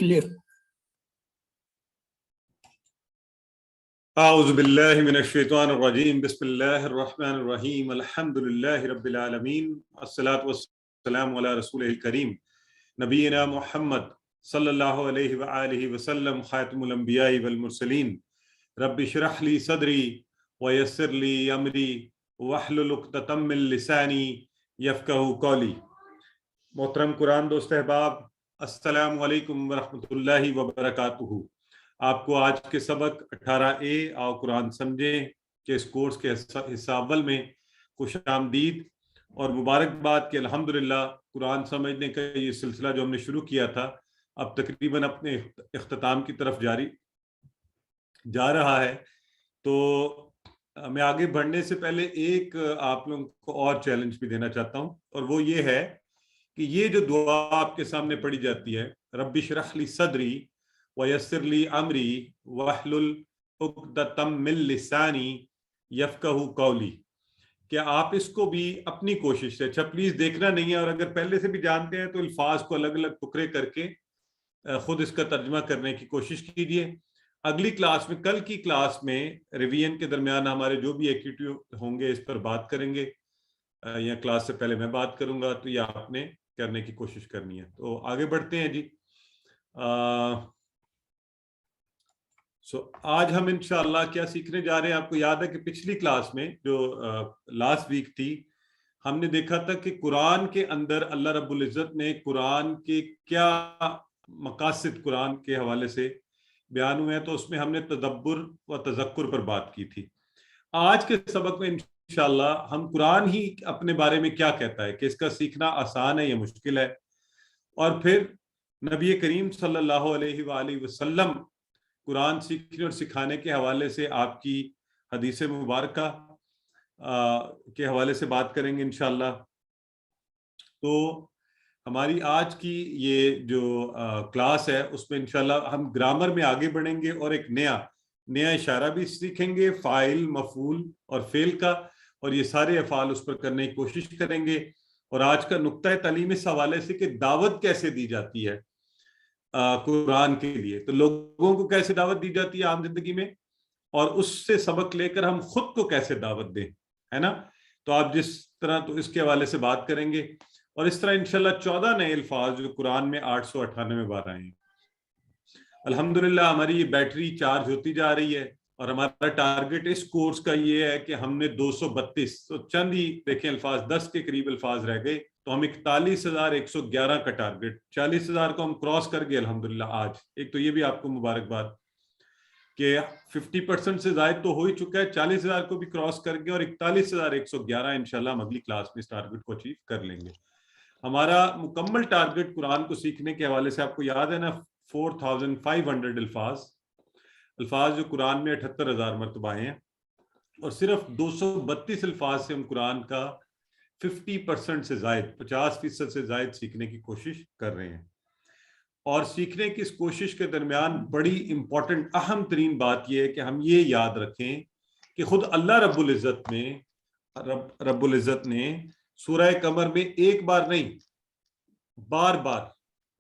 clear. أعوذ بالله من الشيطان الرجيم بسم الله الرحمن الرحيم الحمد لله رب العالمين الصلاة والسلام على رسوله الكريم نبينا محمد صلى الله عليه وآله وسلم خاتم الأنبياء والمرسلين رب اشرح لي صدري ويسر لي أمري واحلل عقدة من لساني يفقهوا قولي. محترم قرآن دوست احباب، السلام علیکم ورحمۃ اللہ وبرکاتہ. آپ کو آج کے سبق 18A آؤ قرآن سمجھیں کہ اس کورس کے حصہ اول میں خوش آمدید اور مبارکباد کہ الحمدللہ قرآن سمجھنے کا یہ سلسلہ جو ہم نے شروع کیا تھا اب تقریباً اپنے اختتام کی طرف جا رہا ہے. تو میں آگے بڑھنے سے پہلے ایک آپ لوگوں کو اور چیلنج بھی دینا چاہتا ہوں، اور وہ یہ ہے کہ یہ جو دعا آپ کے سامنے پڑھی جاتی ہے رب اشرح لی صدری ویسر لی امری واحلل عقدۃ من لسانی یفقہوا قولی، کہ آپ اس کو بھی اپنی کوشش سے، اچھا پلیز دیکھنا نہیں ہے، اور اگر پہلے سے بھی جانتے ہیں تو الفاظ کو الگ الگ ٹکڑے کر کے خود اس کا ترجمہ کرنے کی کوشش کیجیے. اگلی کلاس میں، کل کی کلاس میں ریویژن کے درمیان ہمارے جو بھی ایکٹیویٹی ہوں گے اس پر بات کریں گے، یا کلاس سے پہلے میں بات کروں گا، تو یہ آپ نے کرنے کی کوشش کرنی ہے. تو آگے بڑھتے ہیں جی. آج ہم انشاءاللہ کیا سیکھنے جا رہے ہیں؟ آپ کو یاد ہے کہ پچھلی کلاس میں جو لاسٹ ویک تھی، ہم نے دیکھا تھا کہ قرآن کے اندر اللہ رب العزت نے قرآن کے کیا مقاصد قرآن کے حوالے سے بیان ہوئے ہیں، تو اس میں ہم نے تدبر و تذکر پر بات کی تھی. آج کے سبق میں انشاءاللہ ہم قرآن ہی اپنے بارے میں کیا کہتا ہے، کہ اس کا سیکھنا آسان ہے یا مشکل ہے، اور پھر نبی کریم صلی اللہ علیہ وآلہ وسلم قرآن سیکھنے اور سکھانے کے حوالے سے آپ کی حدیث مبارکہ کے حوالے سے بات کریں گے انشاءاللہ. تو ہماری آج کی یہ جو کلاس ہے اس میں انشاءاللہ ہم گرامر میں آگے بڑھیں گے، اور ایک نیا اشارہ بھی سیکھیں گے، فاعل، مفعول اور فعل کا، اور یہ سارے افعال اس پر کرنے کی کوشش کریں گے. اور آج کا نقطہ تعلیم اس حوالے سے کہ دعوت کیسے دی جاتی ہے قرآن کے لیے، تو لوگوں کو کیسے دعوت دی جاتی ہے عام زندگی میں، اور اس سے سبق لے کر ہم خود کو کیسے دعوت دیں، ہے نا. تو آپ جس طرح تو اس کے حوالے سے بات کریں گے، اور اس طرح انشاءاللہ 14 نئے الفاظ جو قرآن میں 898 بار آئے ہیں. الحمدللہ ہماری یہ بیٹری چارج ہوتی جا رہی ہے، اور ہمارا ٹارگٹ اس کورس کا یہ ہے کہ ہم نے 232، تو چند ہی دیکھیں الفاظ، 10 کے قریب الفاظ رہ گئے، تو ہم 41,111 کا ٹارگٹ، 40,000 کو ہم کراس کر گئے الحمدللہ آج. ایک تو یہ بھی آپ کو مبارکباد کہ 50% سے زائد تو ہو ہی چکا ہے، 40,000 کو بھی کراس کر گئے، اور 41,111 انشاءاللہ ہم اگلی کلاس میں اس ٹارگٹ کو اچیو کر لیں گے. ہمارا مکمل ٹارگٹ قرآن کو سیکھنے کے حوالے سے آپ کو یاد ہے نا، 4,500 الفاظ جو قرآن میں 78,000 مرتبہ ہیں، اور صرف 232 الفاظ سے ہم قرآن کا 50% سے زائد، 50% سے زائد سیکھنے کی کوشش کر رہے ہیں. اور سیکھنے کی اس کوشش کے درمیان بڑی امپورٹنٹ اہم ترین بات یہ ہے کہ ہم یہ یاد رکھیں کہ خود اللہ رب العزت نے سورہ قمر میں ایک بار نہیں، بار بار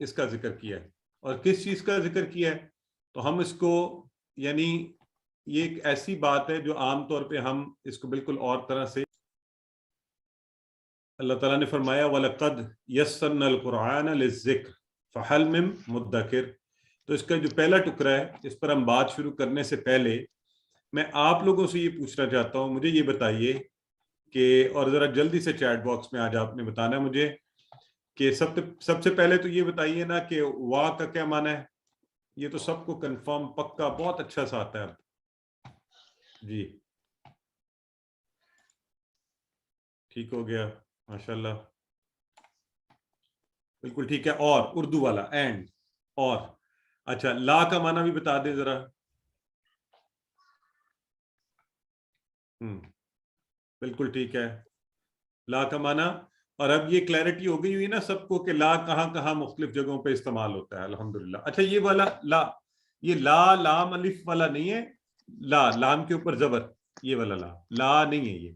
اس کا ذکر کیا ہے. اور کس چیز کا ذکر کیا ہے؟ تو ہم اس کو، یعنی یہ ایک ایسی بات ہے جو عام طور پہ ہم اس کو بالکل اور طرح سے، اللہ تعالیٰ نے فرمایا وَلَقَدْ يَسَّرْنَا الْقُرْآنَ لِلذِّكْرِ فَهَلْ مِن مُدَّكِرٍ. تو اس کا جو پہلا ٹکڑا ہے، اس پر ہم بات شروع کرنے سے پہلے میں آپ لوگوں سے یہ پوچھنا چاہتا ہوں، مجھے یہ بتائیے کہ، اور ذرا جلدی سے چیٹ باکس میں آج آپ نے بتانا ہے مجھے کہ سب سے پہلے تو یہ بتائیے نا کہ وا کا کیا معنی ہے. یہ تو سب کو کنفرم پکا بہت اچھا سا آتا ہے جی، ٹھیک ہو گیا ماشاءاللہ، بالکل ٹھیک ہے. اور اردو والا اینڈ، اور اچھا لا کا معنی بھی بتا دیں ذرا. بالکل ٹھیک ہے، لا کا معنی. اور اب یہ کلیئرٹی ہو گئی ہوئی نا سب کو کہ لا کہاں کہاں مختلف جگہوں پہ استعمال ہوتا ہے الحمدللہ. اچھا یہ والا لا، یہ لا لام الف والا نہیں ہے، لا لام کے اوپر زبر، یہ والا لا نہیں ہے یہ.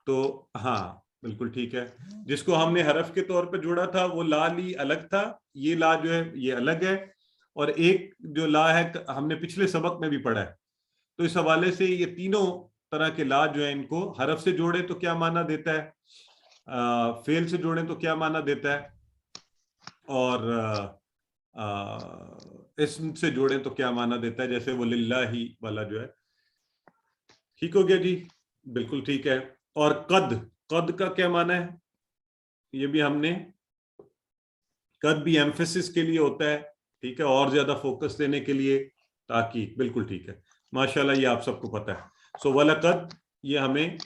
تو ہاں بالکل ٹھیک ہے. جس کو ہم نے حرف کے طور پہ جوڑا تھا وہ لا لی الگ تھا، یہ لا جو ہے یہ الگ ہے. اور ایک جو لا ہے ہم نے پچھلے سبق میں بھی پڑھا ہے. تو اس حوالے سے یہ تینوں طرح کے لا جو ہیں ان کو حرف سے جوڑے تو کیا معنی دیتا ہے, فعل سے جوڑیں تو کیا معنی دیتا ہے, اور اسم سے جوڑیں تو کیا معنی دیتا ہے, جیسے وہ للہ والا جو ہے. ٹھیک ہو گیا جی, بالکل ٹھیک ہے. اور قد کا کیا معنی ہے, یہ بھی ہم نے, قد بھی ایمفیسس کے لیے ہوتا ہے, ٹھیک ہے, اور زیادہ فوکس دینے کے لیے, تاکید. بالکل ٹھیک ہے, ماشاءاللہ یہ آپ سب کو پتا ہے. سو وَلَقَدْ یہ ہمیں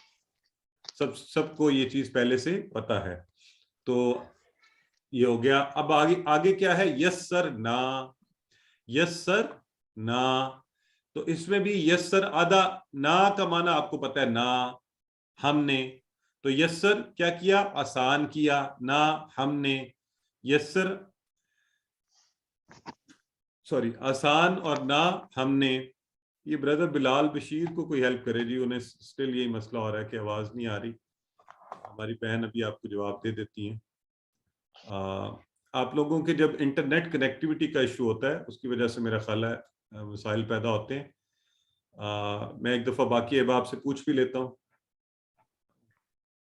سب کو یہ چیز پہلے سے پتا ہے. تو یہ ہو گیا. اب آگے کیا ہے, یسرنا. یسرنا تو اس میں بھی یسر آدھا نا کا معنی آپ کو پتا ہے, نا ہم نے. تو یسر کیا کیا, آسان کیا, نا ہم نے. یسر آسان اور نہ ہم نے. یہ بردر بلال بشیر کو کوئی ہیلپ کرے جی, انہیں سٹل یہی مسئلہ ہو رہا ہے کہ آواز نہیں آ رہی. ہماری بہن ابھی آپ کو جواب دے دیتی ہیں. آپ لوگوں کے جب انٹرنیٹ کنیکٹیوٹی کا ایشو ہوتا ہے اس کی وجہ سے میرا خیال ہے مسائل پیدا ہوتے ہیں. میں ایک دفعہ باقی احباب سے پوچھ بھی لیتا ہوں.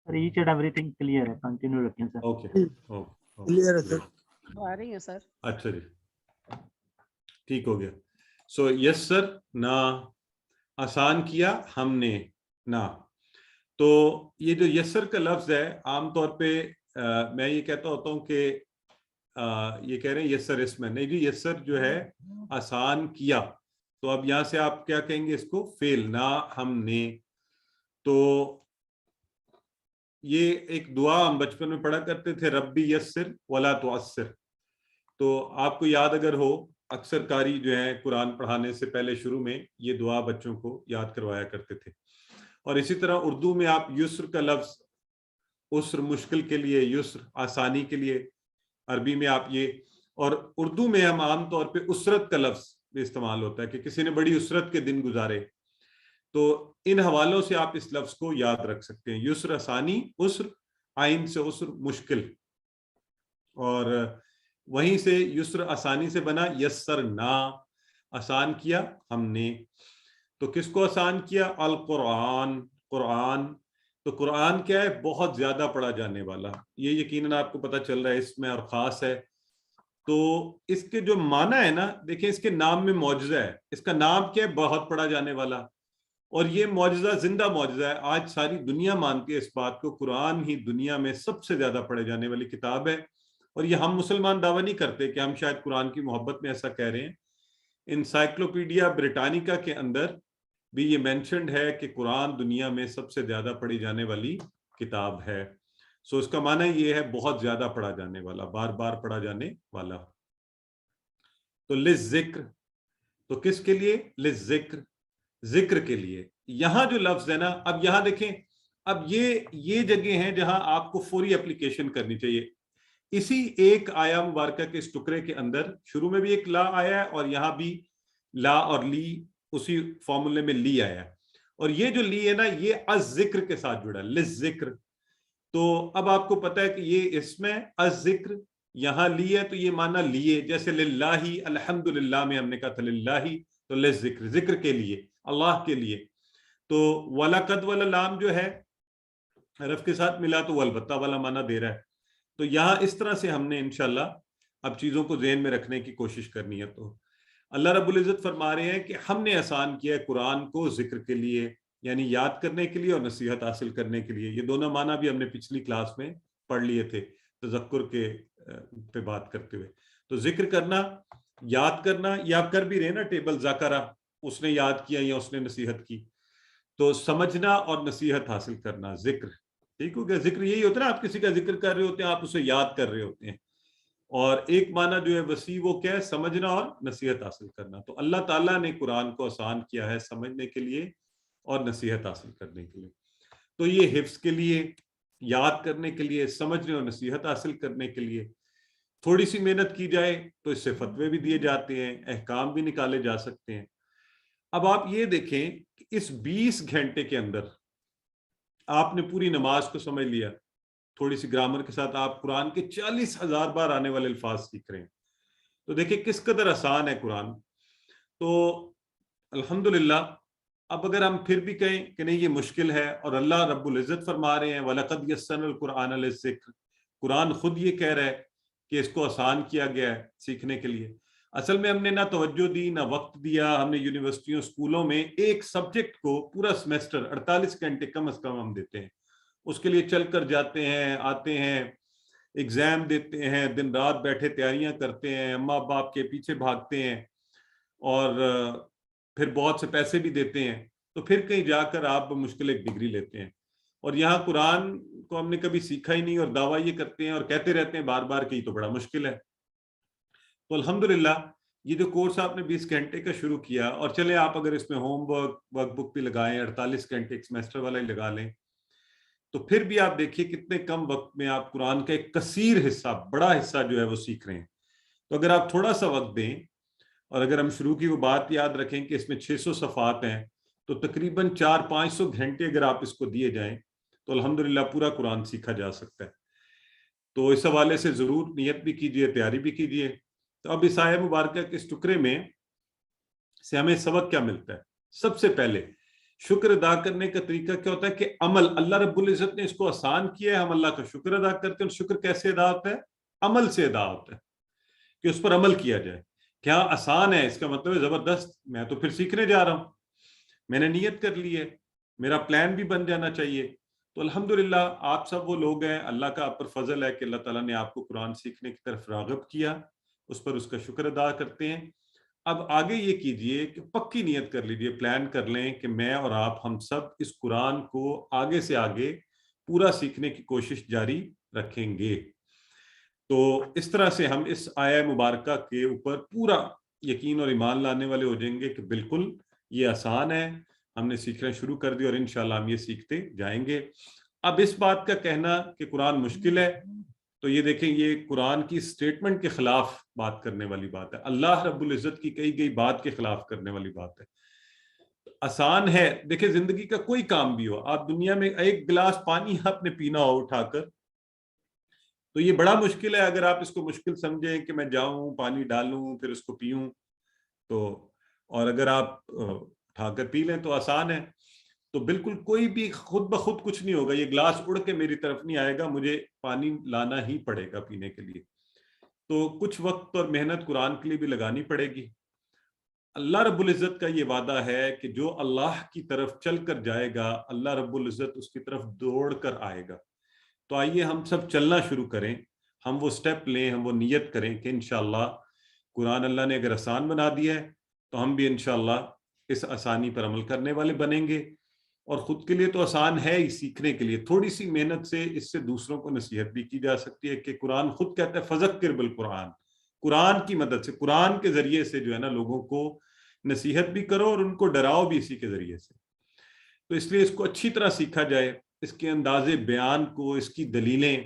H and every thing clear ہے, کنٹینیو رکھیں سر. اوکے کلیئر ہے سر. آ رہی ہے سر. اچھا جی, ٹھیک ہو گیا. سو یسر نا, آسان کیا ہم نے, نا. تو یہ جو یسر کا لفظ ہے عام طور پہ میں یہ کہتا ہوتا ہوں کہ یہ کہہ رہے ہیں یسر اسم ہے, نہیں جی, یسر جو ہے آسان کیا. تو اب یہاں سے آپ کیا کہیں گے اس کو, فعل, نا ہم نے. تو یہ ایک دعا ہم بچپن میں پڑھا کرتے تھے, ربی یسر ولا تعسر. تو آپ کو یاد اگر ہو, اکثر قاری جو ہے قرآن پڑھانے سے پہلے شروع میں یہ دعا بچوں کو یاد کروایا کرتے تھے. اور اسی طرح اردو میں آپ یسر کا لفظ, عسر مشکل کے لیے, یسر آسانی کے لیے, عربی میں آپ یہ, اور اردو میں ہم عام طور پہ اسرت کا لفظ بھی استعمال ہوتا ہے کہ کسی نے بڑی اسرت کے دن گزارے. تو ان حوالوں سے آپ اس لفظ کو یاد رکھ سکتے ہیں. یسر آسانی, عسر عین سے عسر مشکل, اور وہیں سے یسر آسانی سے بنا یسرنا, آسان کیا ہم نے. تو کس کو آسان کیا, القرآن, قرآن. تو قرآن کیا ہے, بہت زیادہ پڑھا جانے والا. یہ یقیناً آپ کو پتہ چل رہا ہے اس میں اور خاص ہے. تو اس کے جو معنی ہے نا, دیکھیں اس کے نام میں معجزہ ہے. اس کا نام کیا ہے, بہت پڑھا جانے والا. اور یہ معجزہ زندہ معجزہ ہے. آج ساری دنیا مانتی ہے اس بات کو, قرآن ہی دنیا میں سب سے زیادہ پڑھے جانے والی کتاب ہے. اور یہ ہم مسلمان دعویٰ نہیں کرتے کہ ہم شاید قرآن کی محبت میں ایسا کہہ رہے ہیں. انسائکلوپیڈیا بریٹانیکا کے اندر بھی یہ مینشنڈ ہے کہ قرآن دنیا میں سب سے زیادہ پڑھی جانے والی کتاب ہے. سو اس کا معنی یہ ہے بہت زیادہ پڑھا جانے والا, بار بار پڑھا جانے والا. تو للذکر, تو کس کے لیے, للذکر, ذکر کے لیے. یہاں جو لفظ ہے نا, اب یہاں دیکھیں, اب یہ جگہ ہیں جہاں آپ کو فوری اپلیکیشن کرنی چاہیے. اسی ایک آیا مبارکہ کے اس ٹکڑے کے اندر شروع میں بھی ایک لا آیا ہے, اور یہاں بھی لا اور لی اسی فارمولے میں لی آیا ہے. اور یہ جو لی ہے نا, یہ الذکر کے ساتھ جڑا ہے, للذکر. تو اب آپ کو پتا ہے کہ یہ اس میں الذکر, یہاں لی ہے تو یہ معنی لیے, جیسے للہ, الحمدللہ میں ہم نے کہا تھا للہ, تو للذکر, ذکر کے لیے, اللہ کے لیے. تو وَلَقَدْ والا لام جو ہے حرف کے ساتھ ملا تو وہ البتہ والا معنی دے رہا ہے. تو یہاں اس طرح سے ہم نے انشاءاللہ اب چیزوں کو ذہن میں رکھنے کی کوشش کرنی ہے. تو اللہ رب العزت فرما رہے ہیں کہ ہم نے آسان کیا ہے قرآن کو ذکر کے لیے, یعنی یاد کرنے کے لیے اور نصیحت حاصل کرنے کے لیے. یہ دونوں معنی بھی ہم نے پچھلی کلاس میں پڑھ لیے تھے تذکر کے پہ بات کرتے ہوئے. تو ذکر کرنا, یاد کرنا, یہ آپ کر بھی رہے نا, ٹیبل ذاکرہ, اس نے یاد کیا یا اس نے نصیحت کی. تو سمجھنا اور نصیحت حاصل کرنا, ذکر. ٹھیک ہو گیا. ذکر یہی ہوتا ہے نا, آپ کسی کا ذکر کر رہے ہوتے ہیں, آپ اسے یاد کر رہے ہوتے ہیں. اور ایک معنی جو ہے وسیع, وہ کیا ہے, سمجھنا اور نصیحت حاصل کرنا. تو اللہ تعالیٰ نے قرآن کو آسان کیا ہے سمجھنے کے لیے اور نصیحت حاصل کرنے کے لیے. تو یہ حفظ کے لیے, یاد کرنے کے لیے, سمجھنے اور نصیحت حاصل کرنے کے لیے تھوڑی سی محنت کی جائے تو اس سے فتوے بھی دیے جاتے ہیں, احکام بھی نکالے جا سکتے ہیں. اب آپ یہ دیکھیں کہ اس 20 گھنٹے کے اندر آپ نے پوری نماز کو سمجھ لیا, تھوڑی سی گرامر کے ساتھ آپ قرآن کے 40,000 بار آنے والے الفاظ سیکھ رہے ہیں. تو دیکھیں کس قدر آسان ہے قرآن. تو الحمدللہ اب اگر ہم پھر بھی کہیں کہ نہیں یہ مشکل ہے، اور اللہ رب العزت فرما رہے ہیں وَلَقَدْ يَسَّرْنَا الْقُرْآنَ لِلذِّكْرِ، قرآن خود یہ کہہ رہا ہے کہ اس کو آسان کیا گیا ہے سیکھنے کے لیے. اصل میں ہم نے نہ توجہ دی نہ وقت دیا. ہم نے یونیورسٹیوں اسکولوں میں ایک سبجیکٹ کو پورا سمیسٹر 48 گھنٹے کم از کم ہم دیتے ہیں، اس کے لیے چل کر جاتے ہیں، آتے ہیں، ایگزام دیتے ہیں، دن رات بیٹھے تیاریاں کرتے ہیں، اماں باپ کے پیچھے بھاگتے ہیں، اور پھر بہت سے پیسے بھی دیتے ہیں، تو پھر کہیں جا کر آپ مشکل ایک ڈگری لیتے ہیں. اور یہاں قرآن کو ہم نے کبھی سیکھا ہی نہیں، اور دعویٰ یہ کرتے ہیں اور کہتے رہتے ہیں بار بار کہ یہ تو بڑا مشکل ہے. تو الحمدللہ یہ جو کورس آپ نے 20 گھنٹے کا شروع کیا، اور چلے آپ اگر اس میں ہوم ورک ورک بک بھی لگائیں، 48 گھنٹے ایک سمیسٹر والا ہی لگا لیں، تو پھر بھی آپ دیکھیے کتنے کم وقت میں آپ قرآن کا ایک کثیر حصہ، بڑا حصہ جو ہے وہ سیکھ رہے ہیں. تو اگر آپ تھوڑا سا وقت دیں، اور اگر ہم شروع کی وہ بات یاد رکھیں کہ اس میں 600 صفحات ہیں، تو تقریباً 400-500 گھنٹے اگر آپ اس کو دیے جائیں تو الحمدللہ پورا قرآن سیکھا جا سکتا ہے. تو اس حوالے سے ضرور نیت بھی کیجئے، تیاری بھی کیجئے. تو اب اس آیہ مبارکہ کے اس ٹکڑے میں سے ہمیں سبق کیا ملتا ہے؟ سب سے پہلے شکر ادا کرنے کا طریقہ کیا ہوتا ہے کہ عمل. اللہ رب العزت نے اس کو آسان کیا ہے، ہم اللہ کا شکر ادا کرتے ہیں. اور شکر کیسے ادا ہوتا ہے؟ عمل سے ادا ہوتا ہے، کہ اس پر عمل کیا جائے. کیا آسان ہے اس کا مطلب ہے زبردست، میں تو پھر سیکھنے جا رہا ہوں، میں نے نیت کر لی ہے، میرا پلان بھی بن جانا چاہیے. تو الحمدللہ آپ سب وہ لوگ ہیں، اللہ کا آپ پر فضل ہے کہ اللہ تعالیٰ نے آپ کو قرآن سیکھنے کی طرف راغب کیا، اس پر اس کا شکر ادا کرتے ہیں. اب آگے یہ کیجئے کہ پکی نیت کر لیجئے، پلان کر لیں کہ میں اور آپ ہم سب اس قرآن کو آگے سے آگے پورا سیکھنے کی کوشش جاری رکھیں گے. تو اس طرح سے ہم اس آیہ مبارکہ کے اوپر پورا یقین اور ایمان لانے والے ہو جائیں گے کہ بالکل یہ آسان ہے، ہم نے سیکھنا شروع کر دیا اور انشاءاللہ ہم یہ سیکھتے جائیں گے. اب اس بات کا کہنا کہ قرآن مشکل ہے، تو یہ دیکھیں یہ قرآن کی سٹیٹمنٹ کے خلاف بات کرنے والی بات ہے، اللہ رب العزت کی کہی گئی بات کے خلاف کرنے والی بات ہے. آسان ہے. دیکھیں زندگی کا کوئی کام بھی ہو، آپ دنیا میں ایک گلاس پانی آپ نے پینا ہو اٹھا کر، تو یہ بڑا مشکل ہے. اگر آپ اس کو مشکل سمجھیں کہ میں جاؤں پانی ڈالوں پھر اس کو پیوں، تو اور اگر آپ اٹھا کر پی لیں تو آسان ہے. تو بالکل کوئی بھی خود بخود کچھ نہیں ہوگا، یہ گلاس اڑ کے میری طرف نہیں آئے گا، مجھے پانی لانا ہی پڑے گا پینے کے لیے. تو کچھ وقت اور محنت قرآن کے لیے بھی لگانی پڑے گی. اللہ رب العزت کا یہ وعدہ ہے کہ جو اللہ کی طرف چل کر جائے گا، اللہ رب العزت اس کی طرف دوڑ کر آئے گا. تو آئیے ہم سب چلنا شروع کریں، ہم وہ سٹیپ لیں، ہم وہ نیت کریں کہ انشاءاللہ قرآن اللہ نے اگر آسان بنا دیا ہے تو ہم بھی انشاءاللہ اس آسانی پر عمل کرنے والے بنیں گے. اور خود کے لیے تو آسان ہے ہی، سیکھنے کے لیے تھوڑی سی محنت سے اس سے دوسروں کو نصیحت بھی کی جا سکتی ہے کہ قرآن خود کہتا ہے فذکر بالقرآن، قرآن کی مدد سے، قرآن کے ذریعے سے جو ہے نا لوگوں کو نصیحت بھی کرو اور ان کو ڈراؤ بھی اسی کے ذریعے سے. تو اس لیے اس کو اچھی طرح سیکھا جائے، اس کے انداز بیان کو، اس کی دلیلیں،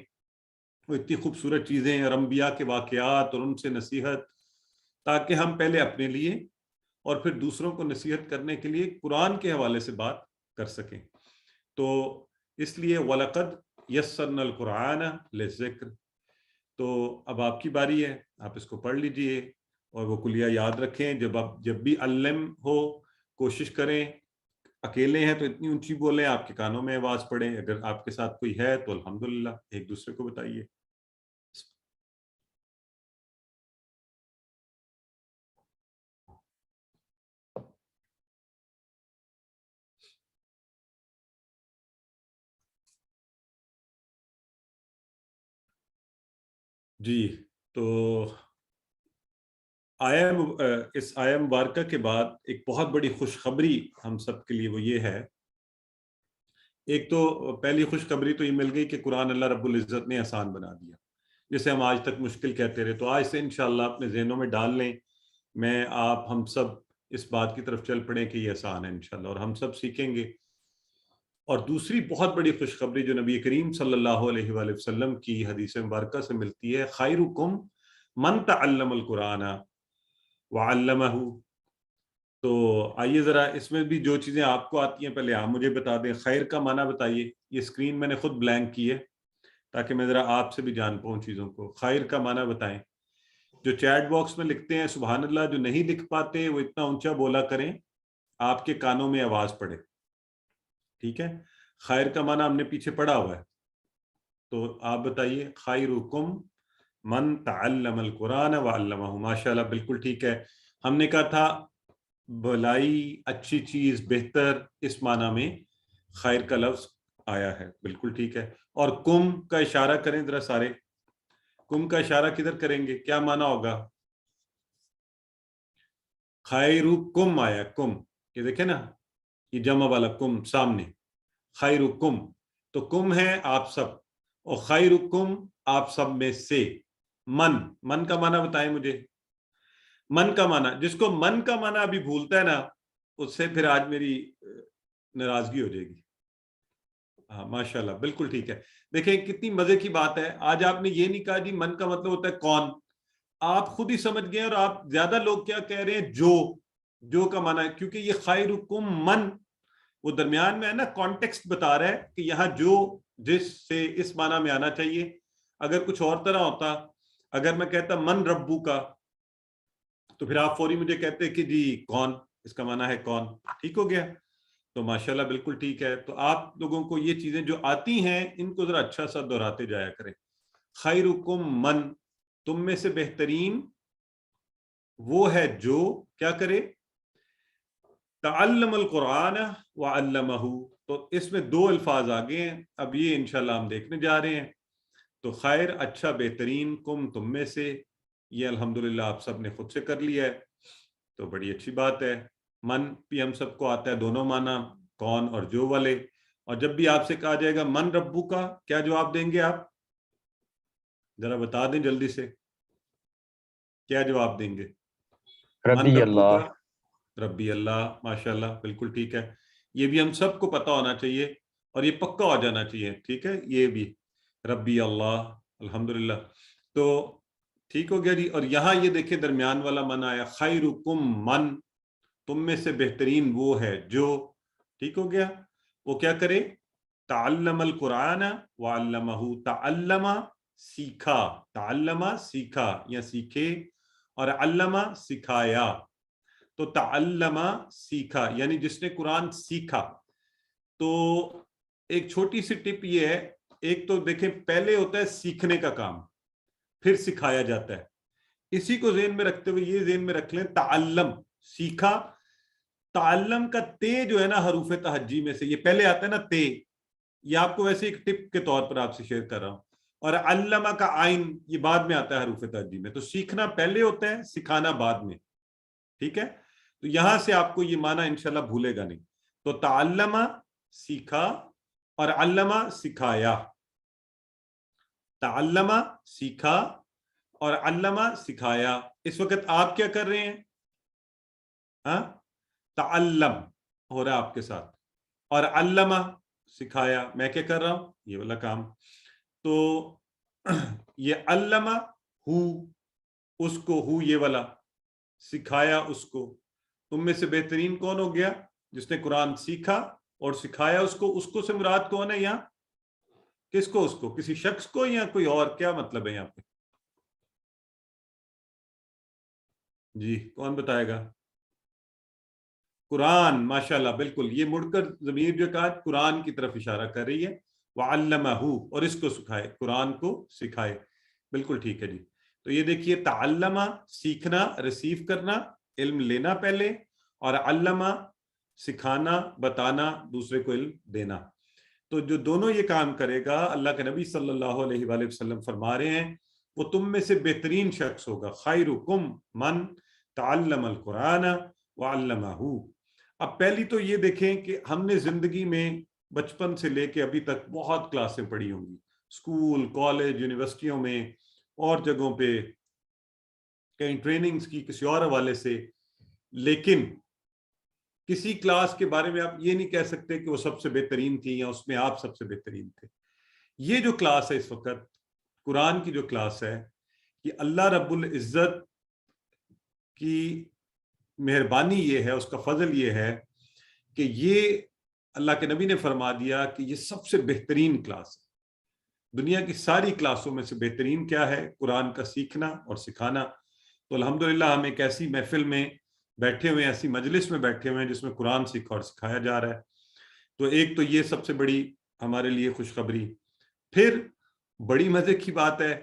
وہ اتنی خوبصورت چیزیں اور انبیاء کے واقعات اور ان سے نصیحت، تاکہ ہم پہلے اپنے لیے اور پھر دوسروں کو نصیحت کرنے کے لیے قرآن کے حوالے سے بات کر سکیں. تو اس لیے وَلَقَدْ يَسَّرْنَا الْقُرْآنَ لِلذِّكْرِ. تو اب آپ کی باری ہے، آپ اس کو پڑھ لیجئے اور وہ کلیہ یاد رکھیں. جب بھی علم ہو کوشش کریں، اکیلے ہیں تو اتنی اونچی بولیں، آپ کے کانوں میں آواز پڑے، اگر آپ کے ساتھ کوئی ہے تو الحمدللہ ایک دوسرے کو بتائیے. جی، تو اس آیہ مبارکہ کے بعد ایک بہت بڑی خوشخبری ہم سب کے لیے وہ یہ ہے. ایک تو پہلی خوشخبری تو یہ مل گئی کہ قرآن اللہ رب العزت نے آسان بنا دیا، جسے ہم آج تک مشکل کہتے رہے. تو آج سے انشاءاللہ اپنے ذہنوں میں ڈال لیں، میں آپ ہم سب اس بات کی طرف چل پڑیں کہ یہ آسان ہے انشاءاللہ، اور ہم سب سیکھیں گے. اور دوسری بہت بڑی خوشخبری جو نبی کریم صلی اللہ علیہ وآلہ وسلم کی حدیث مبارکہ سے ملتی ہے، خیرکم من تعلم القرآن وعلمہ. تو آئیے ذرا اس میں بھی جو چیزیں آپ کو آتی ہیں پہلے آپ مجھے بتا دیں. خیر کا معنی بتائیے. یہ اسکرین میں نے خود بلینک کی ہے تاکہ میں ذرا آپ سے بھی جان پاؤں چیزوں کو. خیر کا معنی بتائیں. جو چیٹ باکس میں لکھتے ہیں سبحان اللہ، جو نہیں لکھ پاتے وہ اتنا اونچا بولا کریں آپ کے کانوں میں آواز پڑے، ٹھیک ہے؟ خیر کا معنی ہم نے پیچھے پڑھا ہوا ہے، تو آپ بتائیے خیرکم من تعلم القرآن وعلمہ، ماشاءاللہ بالکل ٹھیک ہے۔ ہم نے کہا تھا بھلائی، اچھی چیز، بہتر، اس معنی میں خیر کا لفظ آیا ہے، بالکل ٹھیک ہے۔ اور کم کا اشارہ کریں ذرا سارے، کم کا اشارہ کدھر کریں گے، کیا معنی ہوگا؟ خیرکم آیا، کم، یہ دیکھیں نا، یہ جمع والا کم سامنے، خیرکم، تو کم ہے آپ سب، اور خیرکم آپ سب میں سے۔ من کا معنی بتائیں مجھے، من کا معنی، جس کو من کا معنی ابھی بھولتا ہے نا، اس سے پھر آج میری ناراضگی ہو جائے گی۔ ہاں ماشاءاللہ بالکل ٹھیک ہے۔ دیکھیں کتنی مزے کی بات ہے، آج آپ نے یہ نہیں کہا جی من کا مطلب ہوتا ہے کون، آپ خود ہی سمجھ گئے، اور آپ زیادہ لوگ کیا کہہ رہے ہیں، جو کا معنی ہے، کیونکہ یہ خیرکم من وہ درمیان میں ہے نا، کانٹیکسٹ بتا رہا ہے کہ یہاں جو جس سے اس معنی میں آنا چاہیے۔ اگر کچھ اور طرح ہوتا، اگر میں کہتا من ربو کا، تو پھر آپ فوری مجھے کہتے کہ جی کون، اس کا معنی ہے کون، ٹھیک ہو گیا؟ تو ماشاءاللہ بالکل ٹھیک ہے۔ تو آپ لوگوں کو یہ چیزیں جو آتی ہیں ان کو ذرا اچھا سا دہراتے جایا کریں۔ خیرکم من، تم میں سے بہترین وہ ہے جو کیا کرے، تعلم القرآن وعلمہ، تو اس میں دو الفاظ آگے ہیں، اب یہ انشاءاللہ ہم دیکھنے جا رہے ہیں۔ تو خیر، اچھا، بہترین، کم تم میں سے، یہ الحمدللہ آپ سب نے خود سے کر لیا ہے، تو بڑی اچھی بات ہے۔ من بھی ہم سب کو آتا ہے، دونوں معنی، کون اور جو والے۔ اور جب بھی آپ سے کہا جائے گا من ربو کا، کیا جواب دیں گے آپ؟ ذرا بتا دیں جلدی سے، کیا جواب دیں گے؟ من ربی ربو اللہ، کا، ربی اللہ، ماشاءاللہ بالکل ٹھیک ہے۔ یہ بھی ہم سب کو پتا ہونا چاہیے اور یہ پکا ہو جانا چاہیے، ٹھیک ہے؟ یہ بھی ربی اللہ، الحمدللہ، تو ٹھیک ہو گیا جی۔ اور یہاں یہ دیکھیں درمیان والا من آیا، خیرکم من، تم میں سے بہترین وہ ہے جو، ٹھیک ہو گیا، وہ کیا کرے، تعلم القرآن وعلمہ، تعلم سیکھا، تعلم سیکھا یا سیکھے، اور علمہ سکھایا، تو تعلم سیکھا یعنی جس نے قرآن سیکھا۔ تو ایک چھوٹی سی ٹپ یہ ہے، ایک تو دیکھیں پہلے ہوتا ہے سیکھنے کا کام، پھر سکھایا جاتا ہے، اسی کو ذہن میں رکھتے ہوئے یہ ذہن میں رکھ لیں، تعلم سیکھا، تعلم کا تے جو ہے نا حروف تہجی میں سے، یہ پہلے آتا ہے نا تے، یہ آپ کو ویسے ایک ٹپ کے طور پر آپ سے شیئر کر رہا ہوں، اور علمہ کا عین یہ بعد میں آتا ہے حروف تہجی میں، تو سیکھنا پہلے ہوتا ہے، سکھانا بعد میں، ٹھیک ہے؟ تو یہاں سے آپ کو یہ معنی انشاءاللہ بھولے گا نہیں۔ تو تعلمہ سیکھا اور علمہ سکھایا، تعلمہ سیکھا اور علمہ سکھایا۔ اس وقت آپ کیا کر رہے ہیں؟ ہاں، تعلم ہو رہا ہے آپ کے ساتھ، اور علمہ سکھایا، میں کیا کر رہا ہوں؟ یہ والا کام۔ تو یہ علمہ ہو، اس کو، ہو یہ والا، سکھایا اس کو۔ تم میں سے بہترین کون ہو گیا؟ جس نے قرآن سیکھا اور سکھایا اس کو۔ اس کو سے مراد کون ہے یہاں؟ کس کو؟ اس کو، کسی شخص کو یا کوئی اور؟ کیا مطلب ہے یہاں پہ؟ جی کون بتائے گا؟ قرآن، ماشاءاللہ بالکل، یہ مڑ کر ضمیر جو کہا قرآن کی طرف اشارہ کر رہی ہے، وَعَلَّمَهُ، اور اس کو سکھائے، قرآن کو سکھائے، بالکل ٹھیک ہے جی۔ تو یہ دیکھیے تعلمہ سیکھنا، ریسیو کرنا، علم لینا پہلے، اور علمہ سکھانا، بتانا، دوسرے کو علم دینا۔ تو جو دونوں یہ کام کرے گا، اللہ کے نبی صلی اللہ علیہ وآلہ وسلم فرما رہے ہیں وہ تم میں سے بہترین شخص ہوگا، خیرکم من تعلم القرآن وعلمہ۔ اب پہلی تو یہ دیکھیں کہ ہم نے زندگی میں بچپن سے لے کے ابھی تک بہت کلاسیں پڑھی ہوں گی، اسکول، کالج، یونیورسٹیوں میں اور جگہوں پہ، کہیں ٹریننگز کی کسی اور حوالے سے، لیکن کسی کلاس کے بارے میں آپ یہ نہیں کہہ سکتے کہ وہ سب سے بہترین تھی یا اس میں آپ سب سے بہترین تھے۔ یہ جو کلاس ہے اس وقت قرآن کی جو کلاس ہے، کہ اللہ رب العزت کی مہربانی یہ ہے، اس کا فضل یہ ہے کہ یہ اللہ کے نبی نے فرما دیا کہ یہ سب سے بہترین کلاس ہے۔ دنیا کی ساری کلاسوں میں سے بہترین کیا ہے؟ قرآن کا سیکھنا اور سکھانا۔ تو الحمدللہ ہم ایک ایسی محفل میں بیٹھے ہوئے ہیں, ایسی مجلس میں بیٹھے ہوئے ہیں جس میں قرآن سیکھا اور سکھایا جا رہا ہے. تو ایک تو یہ سب سے بڑی ہمارے لیے خوشخبری. پھر بڑی مزے کی بات ہے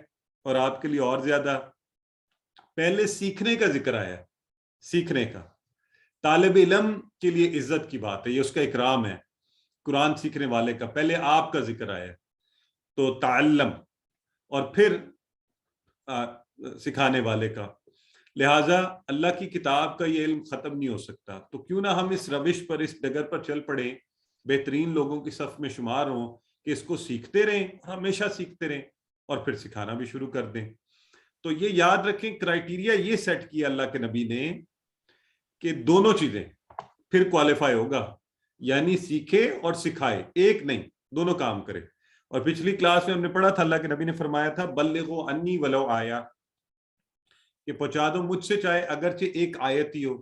اور آپ کے لیے اور زیادہ, پہلے سیکھنے کا ذکر آیا ہے. سیکھنے کا, طالب علم کے لیے عزت کی بات ہے, یہ اس کا اکرام ہے قرآن سیکھنے والے کا. پہلے آپ کا ذکر آیا ہے تو تعلم, اور پھر سکھانے والے کا. لہٰذا اللہ کی کتاب کا یہ علم ختم نہیں ہو سکتا, تو کیوں نہ ہم اس روش پر, اس ڈگر پر چل پڑیں, بہترین لوگوں کی صف میں شمار ہوں کہ اس کو سیکھتے رہیں, ہمیشہ سیکھتے رہیں, اور پھر سکھانا بھی شروع کر دیں. تو یہ یاد رکھیں, کرائیٹیریا یہ سیٹ کیا اللہ کے نبی نے کہ دونوں چیزیں پھر کوالیفائی ہوگا, یعنی سیکھے اور سکھائے, ایک نہیں دونوں کام کرے. اور پچھلی کلاس میں ہم نے پڑھا تھا اللہ کے نبی نے فرمایا تھا بلغوا انی ولو آیا, کہ پہنچا دو مجھ سے چاہے اگرچہ ایک آیت ہی ہو.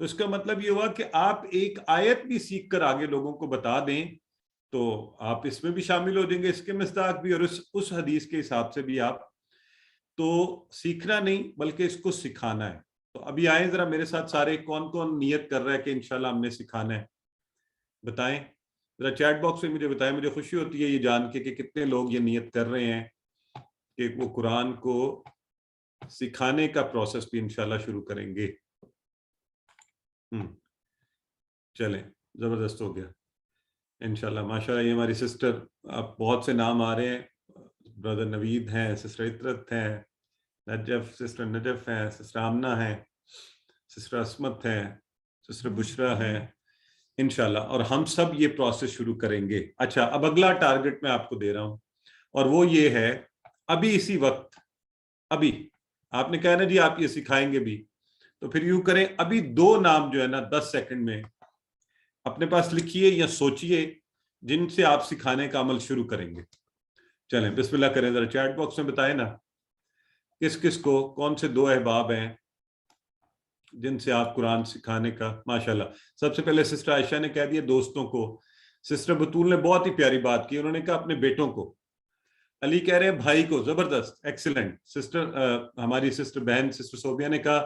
تو اس کا مطلب یہ ہوا کہ آپ ایک آیت بھی سیکھ کر آگے لوگوں کو بتا دیں تو آپ اس میں بھی شامل ہو جائیں گے, اس کے مصداق بھی, اور اس حدیث کے حساب سے بھی آپ. تو سیکھنا نہیں بلکہ اس کو سکھانا ہے. تو ابھی آئیں ذرا میرے ساتھ سارے, کون کون نیت کر رہا ہے کہ انشاءاللہ ہم نے سکھانا ہے, بتائیں ذرا چیٹ باکس میں مجھے بتائیں. مجھے خوشی ہوتی ہے یہ جان کے کہ کتنے لوگ یہ نیت کر رہے ہیں کہ وہ قرآن کو سکھانے کا پروسیس بھی انشاءاللہ شروع کریں گے. چلیں, زبردست ہو گیا انشاءاللہ. ماشاءاللہ یہ ہماری سسٹر, آپ بہت سے نام آ رہے ہیں, برادر نوید ہیں, سسٹر عطرت ہیں, نجف, سسٹر نجف ہیں, سسٹر آمنہ ہیں, سسٹر عصمت ہیں, سسٹر بشرا ہیں انشاءاللہ, اور ہم سب یہ پروسیس شروع کریں گے. اچھا, اب اگلا ٹارگٹ میں آپ کو دے رہا ہوں, اور وہ یہ ہے ابھی اسی وقت, ابھی آپ نے کہا نا جی آپ یہ سکھائیں گے بھی, تو پھر یوں کریں, ابھی 2 نام جو ہے نا 10 سیکنڈ میں اپنے پاس لکھیے یا سوچئے جن سے آپ سکھانے کا عمل شروع کریں گے. چلیں بسم اللہ کریں, ذرا چیٹ باکس میں بتائیں نا کس کس کو, کون سے 2 احباب ہیں جن سے آپ قرآن سکھانے کا. ماشاءاللہ سب سے پہلے سسٹر عائشہ نے کہہ دیا دوستوں کو. سسٹر بطول نے بہت ہی پیاری بات کی, انہوں نے کہا اپنے بیٹوں کو. علی کہہ رہے ہیں بھائی کو. زبردست, ایکسیلنٹ. سسٹر ہماری سسٹر بہن سسٹر صوبیہ نے کہا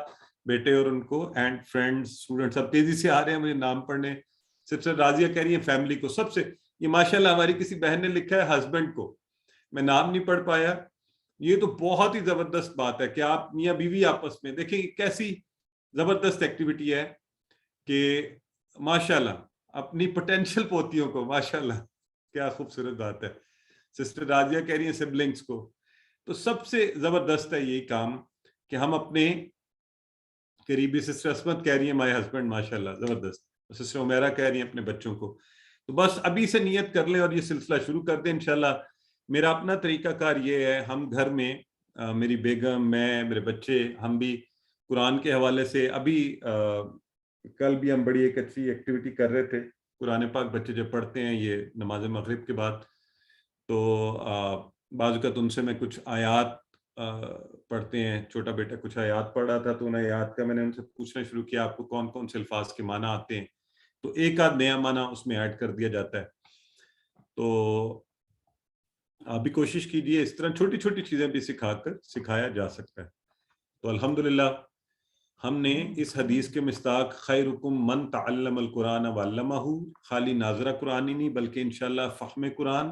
بیٹے اور ان کو, اینڈ فرینڈز, اسٹوڈنٹ سب تیزی سے آ رہے ہیں مجھے نام پڑھنے. سسٹر راضیہ کہہ رہی ہیں فیملی کو. سب سے یہ ماشاءاللہ ہماری کسی بہن نے لکھا ہے ہسبینڈ کو, میں نام نہیں پڑھ پایا. یہ تو بہت ہی زبردست بات ہے کہ آپ میاں بیوی آپس میں دیکھیں کیسی زبردست ایکٹیویٹی ہے کہ ماشاءاللہ اپنی پوٹینشیل پوتیوں کو, ماشاءاللہ کیا خوبصورت بات ہے. سسٹر راضیہ کہہ رہی ہیں سبلنگز کو. تو سب سے زبردست ہے یہی کام کہ ہم اپنے قریبی, سسٹر عصمت کہہ رہی ہیں مائی ہسبینڈ, ماشاءاللہ زبردست. سسٹر عمیرہ کہہ رہی ہیں اپنے بچوں کو. تو بس ابھی سے نیت کر لیں اور یہ سلسلہ شروع کر دیں انشاءاللہ. میرا اپنا طریقہ کار یہ ہے, ہم گھر میں میری بیگم, میں, میرے بچے, ہم بھی قرآن کے حوالے سے ابھی کل بھی ہم بڑی ایک اچھی ایکٹیویٹی کر رہے تھے. قرآن پاک بچے جب پڑھتے ہیں یہ نماز مغرب کے بعد, تو بعض اوقات ان سے میں کچھ آیات پڑھتے ہیں. چھوٹا بیٹا کچھ آیات پڑھ رہا تھا تو انہیں آیات کا میں نے ان سے پوچھنا شروع کیا آپ کو کون کون سے الفاظ کے معنی آتے ہیں, تو ایک آدھ نیا معنی اس میں ایڈ کر دیا جاتا ہے. تو آپ بھی کوشش کیجئے, اس طرح چھوٹی چھوٹی چیزیں بھی سکھایا جا سکتا ہے. تو الحمدللہ ہم نے اس حدیث کے مصداق خیرکم من تعلم القرآن وعلمہ, خالی ناظرہ قرآن ہی نہیں بلکہ انشاءاللہ فہم قرآن,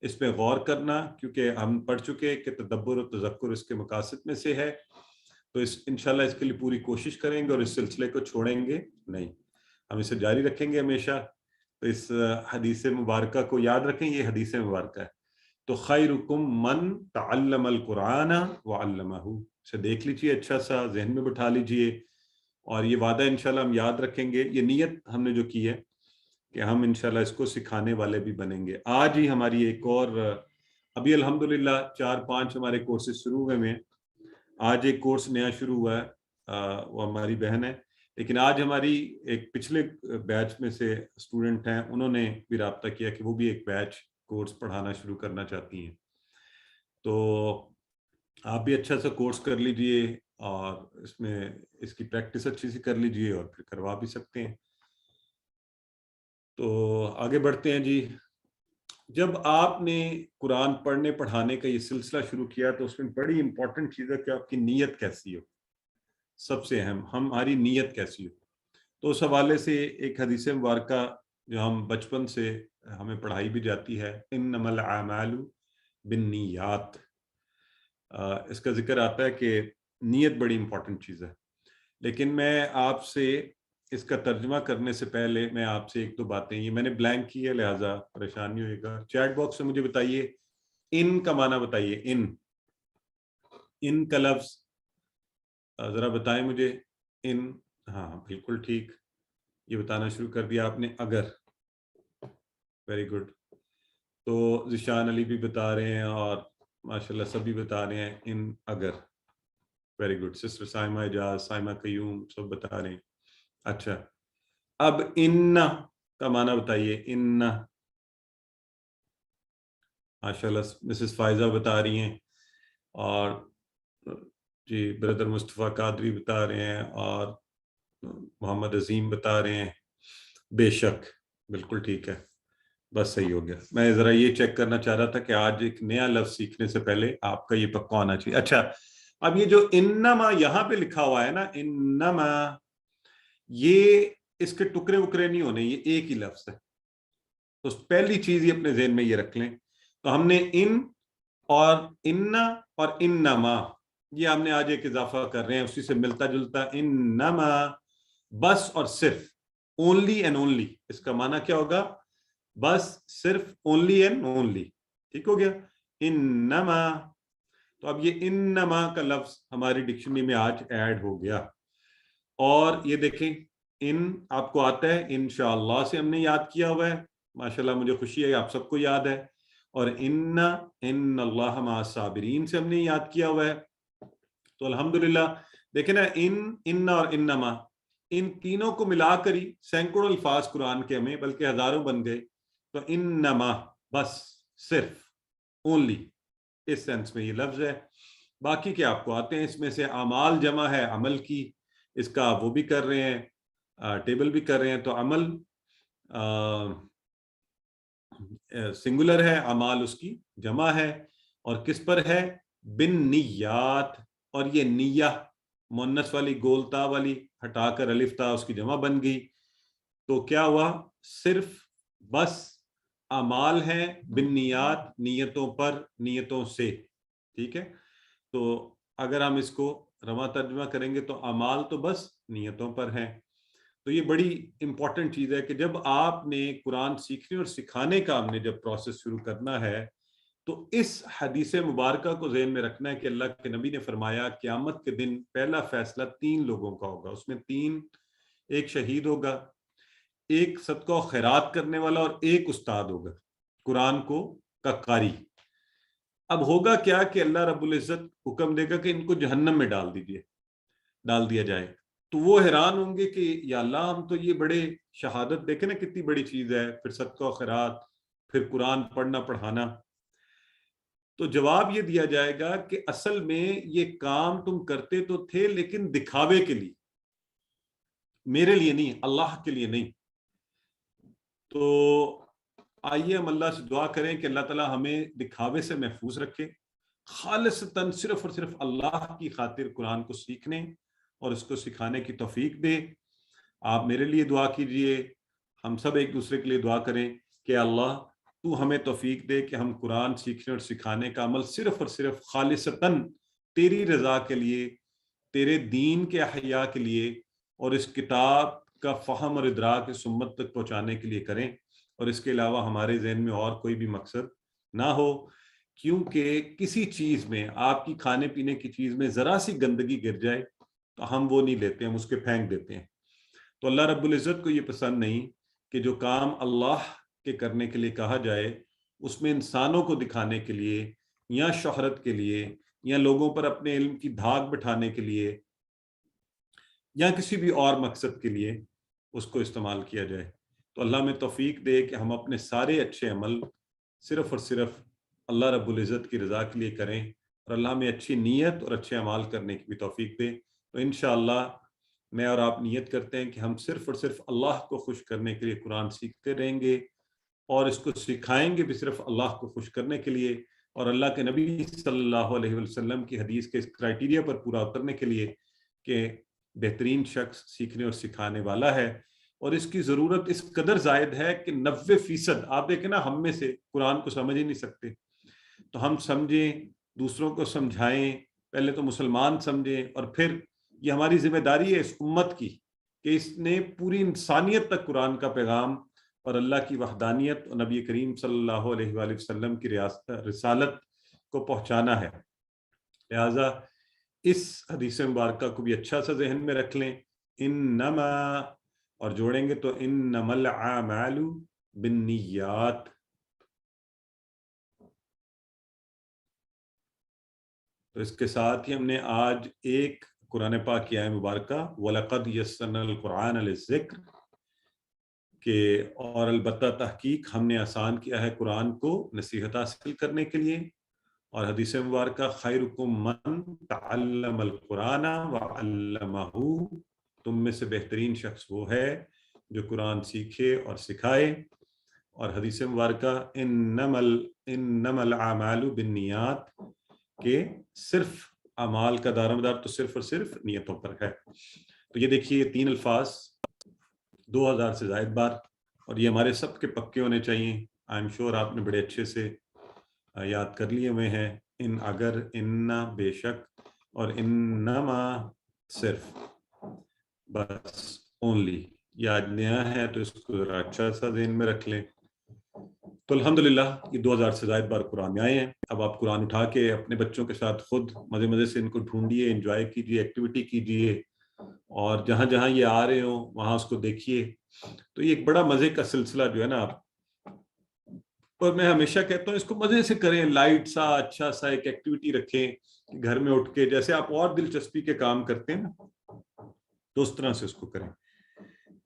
اس پہ غور کرنا, کیونکہ ہم پڑھ چکے کہ تدبر و تذکر اس کے مقاصد میں سے ہے. تو انشاءاللہ اس کے لیے پوری کوشش کریں گے اور اس سلسلے کو چھوڑیں گے نہیں, ہم اسے جاری رکھیں گے ہمیشہ. تو اس حدیث مبارکہ کو یاد رکھیں, یہ حدیث مبارکہ ہے. تو خیرکم من تعلم القرآن وعلمہ, اسے دیکھ لیجئے, اچھا سا ذہن میں بٹھا لیجئے, اور یہ وعدہ انشاءاللہ ہم یاد رکھیں گے. یہ نیت ہم نے جو کی ہے کہ ہم انشاءاللہ اس کو سکھانے والے بھی بنیں گے. آج ہی ہماری ایک اور, ابھی الحمدللہ 4-5 ہمارے کورسز شروع ہوئے ہیں. آج ایک کورس نیا شروع ہوا ہے, وہ ہماری بہن ہے, لیکن آج ہماری ایک پچھلے بیچ میں سے اسٹوڈنٹ ہیں, انہوں نے بھی رابطہ کیا کہ وہ بھی ایک بیچ کورس پڑھانا شروع کرنا چاہتی ہیں. تو آپ بھی اچھا سا کورس کر لیجئے اور اس میں اس کی پریکٹس اچھی سی کر لیجئے اور پھر کروا بھی سکتے ہیں. تو آگے بڑھتے ہیں جی. جب آپ نے قرآن پڑھنے پڑھانے کا یہ سلسلہ شروع کیا تو اس میں بڑی امپورٹنٹ چیز ہے کہ آپ کی نیت کیسی ہو. سب سے اہم ہماری نیت کیسی ہو. تو اس حوالے سے ایک حدیث مبارکہ جو ہم بچپن سے ہمیں پڑھائی بھی جاتی ہے، انما الاعمال بالنیات، اس کا ذکر آتا ہے کہ نیت بڑی امپورٹنٹ چیز ہے. لیکن میں آپ سے اس کا ترجمہ کرنے سے پہلے میں آپ سے ایک دو باتیں، یہ میں نے بلینک کی ہے لہٰذا پریشان نہیں ہوئے گا. چیٹ باکس سے مجھے بتائیے ان کا معنی بتائیے. ان کا لفظ ذرا بتائیں مجھے. ان، ہاں بالکل ٹھیک، یہ بتانا شروع کر دیا آپ نے. اگر، ویری گڈ. تو ذیشان علی بھی بتا رہے ہیں اور ماشاءاللہ سبھی بتا رہے ہیں ان اگر. Very good. سسٹر سائمہ اجاز، سائمہ قیوم سب بتا رہے ہیں. اچھا، اب ان کا معنی بتائیے. ان، ماشاءاللہ مسز فائزہ بتا رہی ہیں، اور جی بردر مصطفیٰ قادری بتا رہے ہیں، اور محمد عظیم بتا رہے ہیں. بے شک، بالکل ٹھیک ہے، بس صحیح ہو گیا. میں ذرا یہ چیک کرنا چاہ رہا تھا کہ آج ایک نیا لفظ سیکھنے سے پہلے آپ کا یہ پکا ہونا چاہیے. اچھا، اب یہ جو انما یہاں پہ لکھا ہوا ہے نا، انما، یہ اس کے ٹکڑے وکڑے نہیں ہونے، یہ ایک ہی لفظ ہے. تو پہلی چیز یہ اپنے ذہن میں یہ رکھ لیں. تو ہم نے ان اور اننا اور انما، یہ ہم نے آج ایک اضافہ کر رہے ہیں اسی سے ملتا جلتا. انما، بس اور صرف، اونلی اینڈ اونلی. اس کا معنی کیا ہوگا؟ بس، صرف، اونلی اینڈ اونلی. ٹھیک ہو گیا؟ انما. تو اب یہ انما کا لفظ ہماری ڈکشنری میں آج ایڈ ہو گیا. اور یہ دیکھیں، ان آپ کو آتا ہے، انشاءاللہ سے ہم نے یاد کیا ہوا ہے. ماشاءاللہ مجھے خوشی ہے آپ سب کو یاد ہے. اور ان اللہ مع الصابرین سے ہم نے یاد کیا ہوا ہے. تو الحمدللہ دیکھیں نا، ان اور انما، ان تینوں کو ملا کر ہی سینکڑوں الفاظ قرآن کے ہمیں بلکہ ہزاروں بن گئے. تو انما، بس، صرف، اونلی، اس سینس میں یہ لفظ ہے. باقی کیا آپ کو آتے ہیں، اس میں سے اعمال جمع ہے عمل کی، اس کا وہ بھی کر رہے ہیں، ٹیبل بھی کر رہے ہیں. تو عمل سنگولر ہے، اعمال اس کی جمع ہے. اور کس پر ہے؟ بالنیات. اور یہ نیہ مؤنث والی گول تا والی ہٹا کر الف تا اس کی جمع بن گئی. تو کیا ہوا؟ صرف، بس، اعمال ہیں بالنیات، نیتوں پر، نیتوں سے. ٹھیک ہے؟ تو اگر ہم اس کو رواں ترجمہ کریں گے تو اعمال تو بس نیتوں پر ہیں. تو یہ بڑی امپورٹنٹ چیز ہے کہ جب آپ نے قرآن سیکھنے اور سکھانے کا ہم نے جب پروسیس شروع کرنا ہے تو اس حدیث مبارکہ کو ذہن میں رکھنا ہے کہ اللہ کے نبی نے فرمایا قیامت کے دن پہلا فیصلہ 3 لوگوں کا ہوگا. اس میں 3، ایک شہید ہوگا، ایک صدقہ و خیرات کرنے والا، اور ایک استاد ہوگا قرآن کا قاری. اب ہوگا کیا کہ اللہ رب العزت حکم دے گا کہ ان کو جہنم میں ڈال دیا جائے. تو وہ حیران ہوں گے کہ یا اللہ، ہم تو یہ بڑے شہادت، دیکھیں نا کتنی بڑی چیز ہے، پھر صدقہ و خیرات، پھر قرآن پڑھنا پڑھانا. تو جواب یہ دیا جائے گا کہ اصل میں یہ کام تم کرتے تو تھے لیکن دکھاوے کے لیے، میرے لیے نہیں، اللہ کے لیے نہیں. تو آئیے ہم اللہ سے دعا کریں کہ اللہ تعالیٰ ہمیں دکھاوے سے محفوظ رکھے، خالصتاً صرف اور صرف اللہ کی خاطر قرآن کو سیکھنے اور اس کو سکھانے کی توفیق دے. آپ میرے لیے دعا کیجئے، ہم سب ایک دوسرے کے لیے دعا کریں کہ اللہ تو ہمیں توفیق دے کہ ہم قرآن سیکھنے اور سکھانے کا عمل صرف اور صرف خالصتاً تیری رضا کے لیے، تیرے دین کے احیاء کے لیے، اور اس کتاب کا فہم اور ادراک اس امت تک پہنچانے کے لیے کریں، اور اس کے علاوہ ہمارے ذہن میں اور کوئی بھی مقصد نہ ہو. کیونکہ کسی چیز میں، آپ کی کھانے پینے کی چیز میں ذرا سی گندگی گر جائے تو ہم وہ نہیں لیتے، ہم اس کے پھینک دیتے ہیں. تو اللہ رب العزت کو یہ پسند نہیں کہ جو کام اللہ کے کرنے کے لیے کہا جائے اس میں انسانوں کو دکھانے کے لیے یا شہرت کے لیے یا لوگوں پر اپنے علم کی دھاک بٹھانے کے لیے یا کسی بھی اور مقصد کے لیے اس کو استعمال کیا جائے. تو اللہ میں توفیق دے کہ ہم اپنے سارے اچھے عمل صرف اور صرف اللہ رب العزت کی رضا کے لیے کریں، اور اللہ میں اچھی نیت اور اچھے اعمال کرنے کی بھی توفیق دے. تو انشاءاللہ میں اور آپ نیت کرتے ہیں کہ ہم صرف اور صرف اللہ کو خوش کرنے کے لیے قرآن سیکھتے رہیں گے، اور اس کو سکھائیں گے بھی صرف اللہ کو خوش کرنے کے لیے، اور اللہ کے نبی صلی اللہ علیہ وسلم کی حدیث کے اس کرائیٹیریا پر پورا اترنے کے لیے کہ بہترین شخص سیکھنے اور سکھانے والا ہے، اور اس کی ضرورت اس قدر زائد ہے کہ 90% آپ دیکھیں نا، ہم میں سے قرآن کو سمجھ ہی نہیں سکتے، تو ہم سمجھیں، دوسروں کو سمجھائیں، پہلے تو مسلمان سمجھیں، اور پھر یہ ہماری ذمہ داری ہے اس امت کی کہ اس نے پوری انسانیت تک قرآن کا پیغام اور اللہ کی وحدانیت اور نبی کریم صلی اللہ علیہ وآلہ وسلم کی رسالت کو پہنچانا ہے۔ لہٰذا اس حدیث مبارکہ کو بھی اچھا سا ذہن میں رکھ لیں، انما، اور جوڑیں گے تو انما الاعمال بالنیات۔ تو اس کے ساتھ ہی ہم نے آج ایک قرآن پاک کی آیت مبارکہ وَلَقَدْ يَسَّرْنَا الْقُرْآنَ لِلذِّكْرِ کہ اور البتہ تحقیق ہم نے آسان کیا ہے قرآن کو نصیحت حاصل کرنے کے لیے، اور حدیث مبارکہ خیرکم من تعلم القرآن وعلمہ، تم میں سے بہترین شخص وہ ہے جو قرآن سیکھے اور سکھائے، اور حدیث مبارکہ انما الاعمال بالنیات کہ صرف اعمال کا دار و مدار تو صرف اور صرف نیتوں پر ہے۔ تو یہ دیکھیے 3 الفاظ 2000 سے زائد بار، اور یہ ہمارے سب کے پکے ہونے چاہیے۔ آئی ایم شور آپ نے بڑے اچھے سے یاد کر لیے ہوئے ہیں، ان اگر، اننا بے شک، اور انما صرف، بس اونلی، یہ آج نیا ہے تو اس کو ذرا اچھا سا ذہن میں رکھ لیں۔ تو الحمدللہ یہ 2000 سے زائد بار قرآن میں آئے ہیں۔ اب آپ قرآن اٹھا کے اپنے بچوں کے ساتھ خود مزے مزے سے ان کو ڈھونڈیے، انجوائے کیجیے، ایکٹیویٹی کیجیے، اور جہاں جہاں یہ آ رہے ہوں وہاں اس کو دیکھیے۔ تو یہ ایک بڑا مزے کا سلسلہ جو ہے نا، آپ، اور میں ہمیشہ کہتا ہوں اس کو مزے سے کریں، لائٹ سا اچھا سا ایک ایکٹیویٹی رکھیں گھر میں اٹھ کے، جیسے آپ اور دلچسپی کے کام کرتے ہیں نا، تو اس طرح سے اس کو کریں،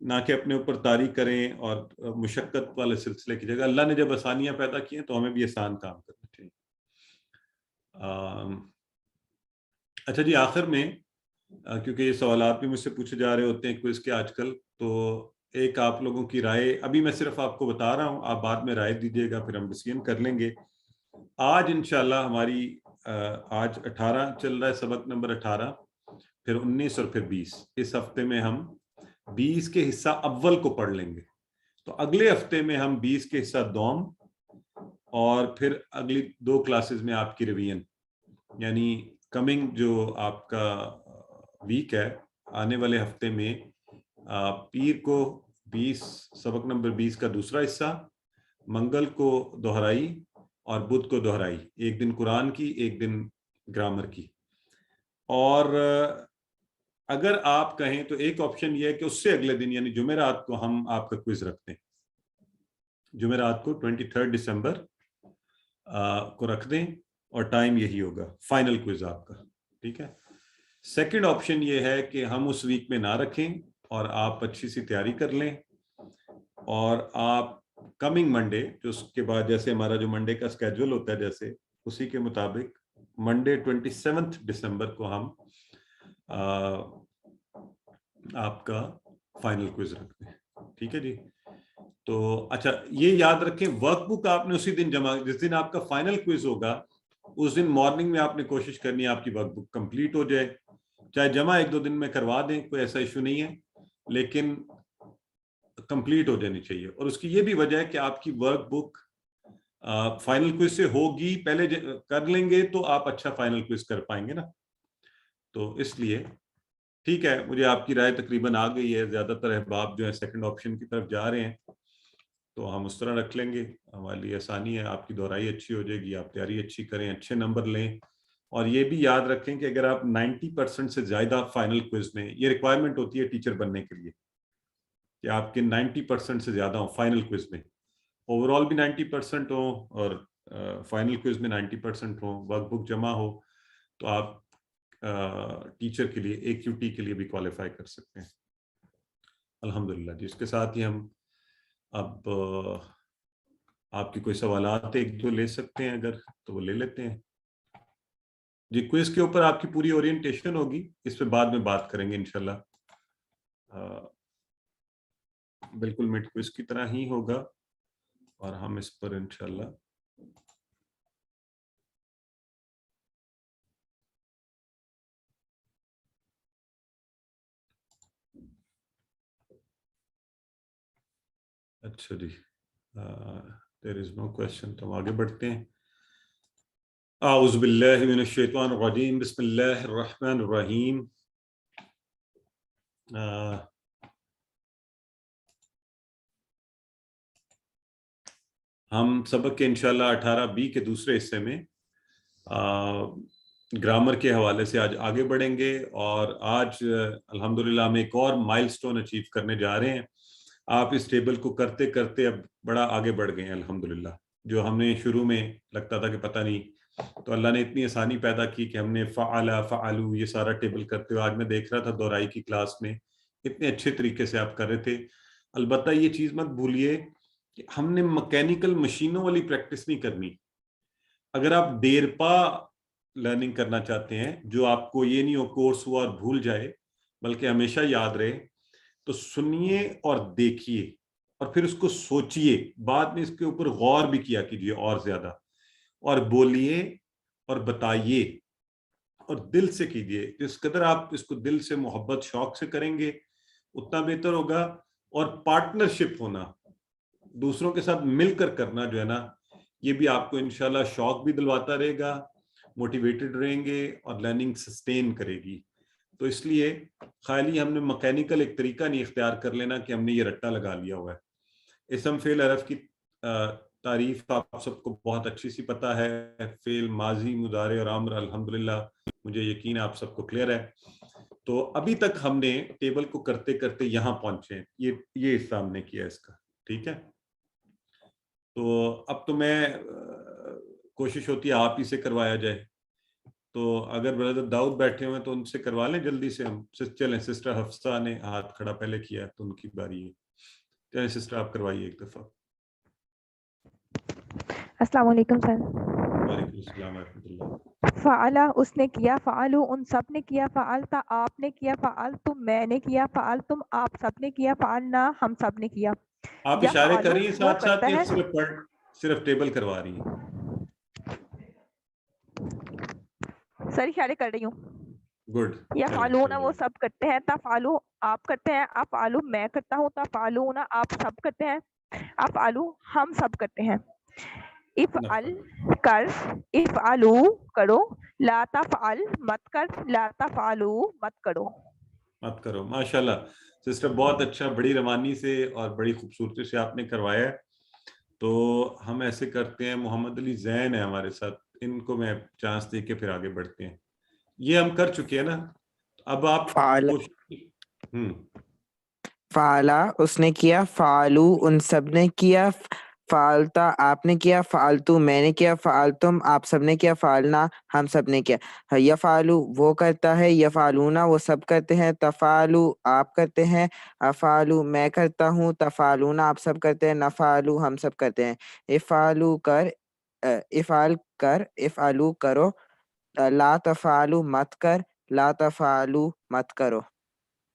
نہ کہ اپنے اوپر طاری کریں اور مشقت والے سلسلے کی جگہ اللہ نے جب آسانیاں پیدا کی ہیں تو ہمیں بھی آسان کام کرنا چاہیے۔ اچھا جی، آخر میں کیونکہ یہ سوالات بھی مجھ سے پوچھے جا رہے ہوتے ہیں کوئز کے آج کل، تو ایک آپ لوگوں کی رائے، ابھی میں صرف آپ کو بتا رہا ہوں، آپ بعد میں رائے دیجیے گا، پھر ہم ڈسیزن کر لیں گے۔ آج انشاءاللہ ہماری آج 18 چل رہا ہے، سبق نمبر 18، پھر 19 اور پھر 20، اس ہفتے میں ہم 20 کے حصہ اول کو پڑھ لیں گے، تو اگلے ہفتے میں ہم 20 کے حصہ دوم، اور پھر اگلی 2 کلاسز میں آپ کی ریویژن، یعنی کمنگ جو آپ کا ویک ہے، آنے والے ہفتے میں پیر کو 20 سبق نمبر 20 کا دوسرا حصہ، منگل کو دہرائی اور بدھ کو دہرائی، ایک دن قرآن کی، ایک دن گرامر کی۔ اور اگر آپ کہیں تو ایک آپشن یہ ہے کہ اس سے اگلے دن یعنی جمعرات کو ہم آپ کا کوئز رکھتے ہیں، جمعرات کو 23 دسمبر کو رکھ دیں، اور ٹائم یہی ہوگا فائنل کوئز آپ کا، ٹھیک ہے۔ سیکنڈ آپشن یہ ہے کہ ہم اس ویک میں نہ رکھیں اور آپ اچھی سی تیاری کر لیں، اور آپ کمنگ منڈے، جو اس کے بعد جیسے ہمارا جو منڈے کا اسکیجول ہوتا ہے جیسے اسی کے مطابق منڈے 27 دسمبر کو ہم آپ کا فائنل کوئز رکھتے ہیں، ٹھیک ہے جی۔ تو اچھا یہ یاد رکھیں، ورک بک آپ نے اسی دن جمع، جس دن آپ کا فائنل کوئز ہوگا اس دن مارننگ میں آپ نے کوشش کرنی ہے آپ کی ورک بک کمپلیٹ ہو جائے، چاہے جمع 1-2 دن میں کروا دیں، کوئی ایسا ایشو نہیں ہے، لیکن کمپلیٹ ہو جانی چاہیے۔ اور اس کی یہ بھی وجہ ہے کہ آپ کی ورک بک فائنل کوئز سے ہوگی، پہلے کر لیں گے تو آپ اچھا فائنل کوئز کر پائیں گے نا، تو اس لیے ٹھیک ہے۔ مجھے آپ کی رائے تقریباً آ گئی ہے، زیادہ تر احباب جو ہیں سیکنڈ آپشن کی طرف جا رہے ہیں، تو ہم اس طرح رکھ لیں گے، ہمارے لیے آسانی ہے، آپ کی دہرائی اچھی ہو جائے گی، آپ تیاری اچھی کریں، اچھے نمبر لیں، اور یہ بھی یاد رکھیں کہ اگر آپ 90% سے زیادہ فائنل کوئز میں، یہ ریکوائرمنٹ ہوتی ہے ٹیچر بننے کے لیے کہ آپ کے 90% سے زیادہ ہوں فائنل کوئز میں، اوور آل بھی 90% ہوں اور فائنل کوئز میں 90% ہوں، ورک بک جمع ہو، تو آپ ٹیچر کے لیے AQT کے لیے بھی کوالیفائی کر سکتے ہیں الحمدللہ جی۔ اس کے ساتھ ہی ہم اب آپ کی کوئی سوالات 1-2 لے سکتے ہیں، اگر تو وہ لے لیتے ہیں جی۔ کوئز کے اوپر آپ کی پوری اورینٹیشن ہوگی، اس پہ بعد میں بات کریں گے انشاءاللہ، بالکل مڈ کوئز کی طرح ہی ہوگا، اور ہم اس پر انشاءاللہ اچھا جی, there is no question, تو ہم آگے بڑھتے ہیں. اعوذ باللہ من الشیطان الرجیم, بسم اللہ الرحمن الرحیم. ہم سبق کے انشاءاللہ 18B کے دوسرے حصے میں گرامر کے حوالے سے آج آگے بڑھیں گے, اور آج الحمدللہ ہم ایک اور مائل سٹون اچیو کرنے جا رہے ہیں. آپ اس ٹیبل کو کرتے کرتے اب بڑا آگے بڑھ گئے ہیں الحمدللہ. جو ہم نے شروع میں لگتا تھا کہ پتہ نہیں, تو اللہ نے اتنی آسانی پیدا کی کہ ہم نے فعل فعلو یہ سارا ٹیبل کرتے ہوئے, آج میں دیکھ رہا تھا دورائی کی کلاس میں اتنے اچھے طریقے سے آپ کر رہے تھے. البتہ یہ چیز مت بھولیے کہ ہم نے مکینیکل مشینوں والی پریکٹس نہیں کرنی. اگر آپ دیرپا لرننگ کرنا چاہتے ہیں, جو آپ کو یہ نہیں ہو کورس ہوا اور بھول جائے, بلکہ ہمیشہ یاد رہے, تو سنیے اور دیکھیے اور پھر اس کو سوچیے, بعد میں اس کے اوپر غور بھی کیا کیجیے اور زیادہ, اور بولیے اور بتائیے اور دل سے کیجیے. جس قدر آپ اس کو دل سے محبت شوق سے کریں گے اتنا بہتر ہوگا. اور پارٹنرشپ ہونا, دوسروں کے ساتھ مل کر کرنا جو ہے نا, یہ بھی آپ کو انشاءاللہ شوق بھی دلواتا رہے گا, موٹیویٹڈ رہیں گے اور لرننگ سسٹین کرے گی. تو اس لیے خالی ہم نے مکینیکل ایک طریقہ نہیں اختیار کر لینا کہ ہم نے یہ رٹا لگا لیا ہوا ہے. اسم فعل حرف کی تعریف آپ سب کو بہت اچھی سی پتہ ہے. فعل ماضی مضارع اور امر الحمدللہ مجھے یقین ہے آپ سب کو کلیئر ہے. تو ابھی تک ہم نے ٹیبل کو کرتے کرتے یہاں پہنچے ہیں, یہ حصہ ہم نے کیا اس کا, ٹھیک ہے. تو اب تو میں کوشش ہوتی ہے آپ ہی سے کروایا جائے, تو اگر بردر داؤد بیٹھے ہوئے تو ان سے کروا لیں جلدی سے ہم. چلیں, سسٹر حفصہ نے ہاتھ کھڑا پہلے کیا ہے تو ان کی باری ہے. چلیں سسٹر آپ کروائیے ایک دفعہ. السلام علیکم سر. وعلیکم السلام ورحمۃ اللہ. فعلا اس نے کیا, فعلو ان سب نے کیا, فعلتا آپ نے کیا, فعلتم میں نے کیا, فعلتم آپ سب نے کیا, فعلنا ہم سب نے کیا. آپ اشارے کر رہی ہیں ساتھ ساتھ کرتا یا ہے, صرف ٹیبل کروا رہی ہیں؟ سر اشارے کر رہی ہوں. گڈ. یا فعلونا وہ سب کرتے ہیں, تفعلو آپ کرتے ہیں, افعلو میں کرتا ہوں, تفعلونا آپ سب کرتے ہیں, افعلو ہم سب کرتے ہیں. افعل کر, افعلو کرو, لا تفعل مت کر, لا تفعلو مت کرو. مت کرو. ماشاءاللہ سسٹر, بہت اچھا, بڑی روانی سے اور بڑی خوبصورتی سے آپ نے کروایا ہے. تو ہم ایسے کرتے ہیں, محمد علی زین ہے ہمارے ساتھ, ان کو میں چانس دے کے پھر آگے بڑھتے ہیں. یہ ہم کر چکے ہیں نا, اب آپ فعلا اس نے کیا, فعلو ان سب نے کیا, فعلتا آپ نے کیا, فعلتو میں نے کیا, فعلتم آپ سب نے کیا, فعلنا ہم سب نے کیا. یفعلو وہ کرتا ہے, یفعلونا وہ سب کرتے ہیں, تفعلو آپ کرتے ہیں, افعلو میں کرتا ہوں, تفعلونا آپ سب کرتے ہیں, نفعلو ہم سب کرتے ہیں. افعلو کر, افعل کر, افعلو کرو, لا تفعلو مت کر, لا تفعلو مت کرو.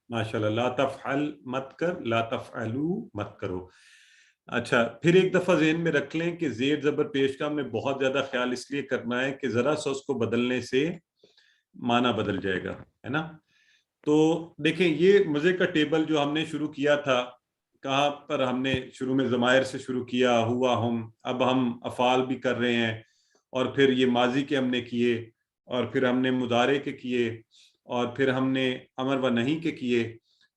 ماشاءاللہ, لا تفعل مت کر, لا تفعلو مت کرو. اچھا, پھر ایک دفعہ ذہن میں رکھ لیں کہ زیر زبر پیش کا ہم نے بہت زیادہ خیال اس لیے کرنا ہے کہ ذرا سا اس کو بدلنے سے معنی بدل جائے گا, ہے نا. تو دیکھیں, یہ مزے کا ٹیبل جو ہم نے شروع کیا تھا, کہاں پر ہم نے شروع میں ضمائر سے شروع کیا, ہوا ہم, اب ہم افعال بھی کر رہے ہیں, اور پھر یہ ماضی کے ہم نے کیے, اور پھر ہم نے مضارع کے کیے, اور پھر ہم نے امر و نہیں کے کیے.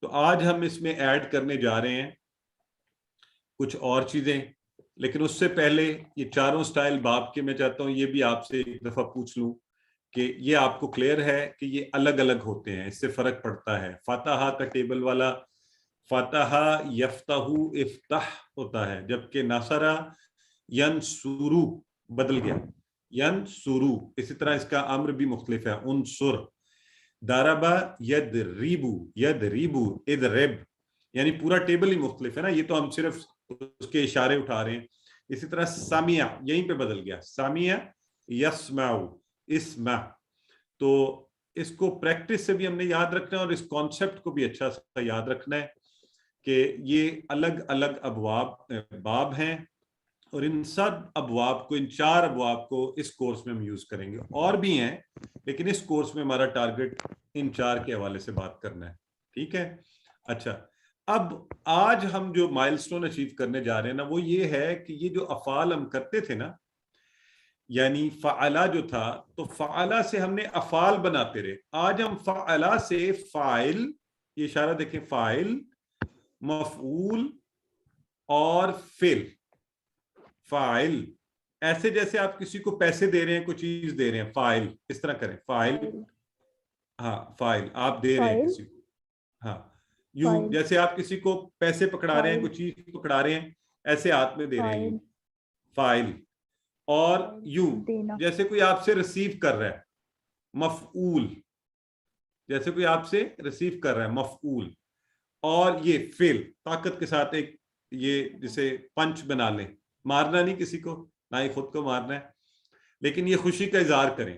تو آج ہم اس میں ایڈ کرنے جا رہے ہیں کچھ اور چیزیں. لیکن اس سے پہلے یہ چاروں سٹائل باب کے میں چاہتا ہوں یہ بھی آپ سے ایک دفعہ پوچھ لوں کہ یہ آپ کو کلیئر ہے کہ یہ الگ الگ ہوتے ہیں, اس سے فرق پڑتا ہے. فاتحہ کا ٹیبل والا فاتحہ یفتح افتح ہوتا ہے, جبکہ نصرہ ینصرو بدل گیا, ینصرو. اسی طرح اس کا امر بھی مختلف ہے, انصر. داربا یدریبو, یدریبو اضرب, یعنی پورا ٹیبل ہی مختلف ہے نا, یہ تو ہم صرف اس کے اشارے اٹھا رہے ہیں. اسی طرح سامعہ یہیں پہ بدل گیا, سامعہ یسمعو, اسمع. تو اس کو پریکٹس سے بھی ہم نے یاد رکھنا ہے, اور اس کانسیپٹ کو بھی اچھا سا یاد رکھنا ہے کہ یہ الگ الگ ابواب باب ہیں, اور ان سب ابواب کو, ان 4 ابواب کو اس کورس میں ہم یوز کریں گے. اور بھی ہیں لیکن اس کورس میں ہمارا ٹارگٹ ان 4 کے حوالے سے بات کرنا ہے, ٹھیک ہے. اچھا, اب آج ہم جو مائلسٹون اچیو کرنے جا رہے ہیں نا وہ یہ ہے کہ یہ جو افعال ہم کرتے تھے نا، یعنی فعلا جو تھا، تو فعلا سے ہم نے افعال بناتے رہے. آج ہم فعلا سے فاعل، یہ اشارہ دیکھیں، فاعل، مفعول اور فعل. فاعل ایسے جیسے آپ کسی کو پیسے دے رہے ہیں، کوئی چیز دے رہے ہیں، فاعل اس طرح کریں، فاعل. ہاں فاعل آپ دے رہے ہیں کسی کو. ہاں یوں جیسے آپ کسی کو پیسے پکڑا رہے ہیں، کوئی چیز پکڑا رہے ہیں، ایسے ہاتھ میں دے رہے ہیں، فاعل. اور یوں جیسے کوئی آپ سے ریسیو کر رہا ہے، مفعول. جیسے کوئی آپ سے ریسیو کر رہا ہے، مفعول. اور یہ فعل طاقت کے ساتھ، ایک یہ جسے پنچ بنا لیں، مارنا نہیں کسی کو، نہ ہی خود کو مارنا ہے، لیکن یہ خوشی کا اظہار کریں،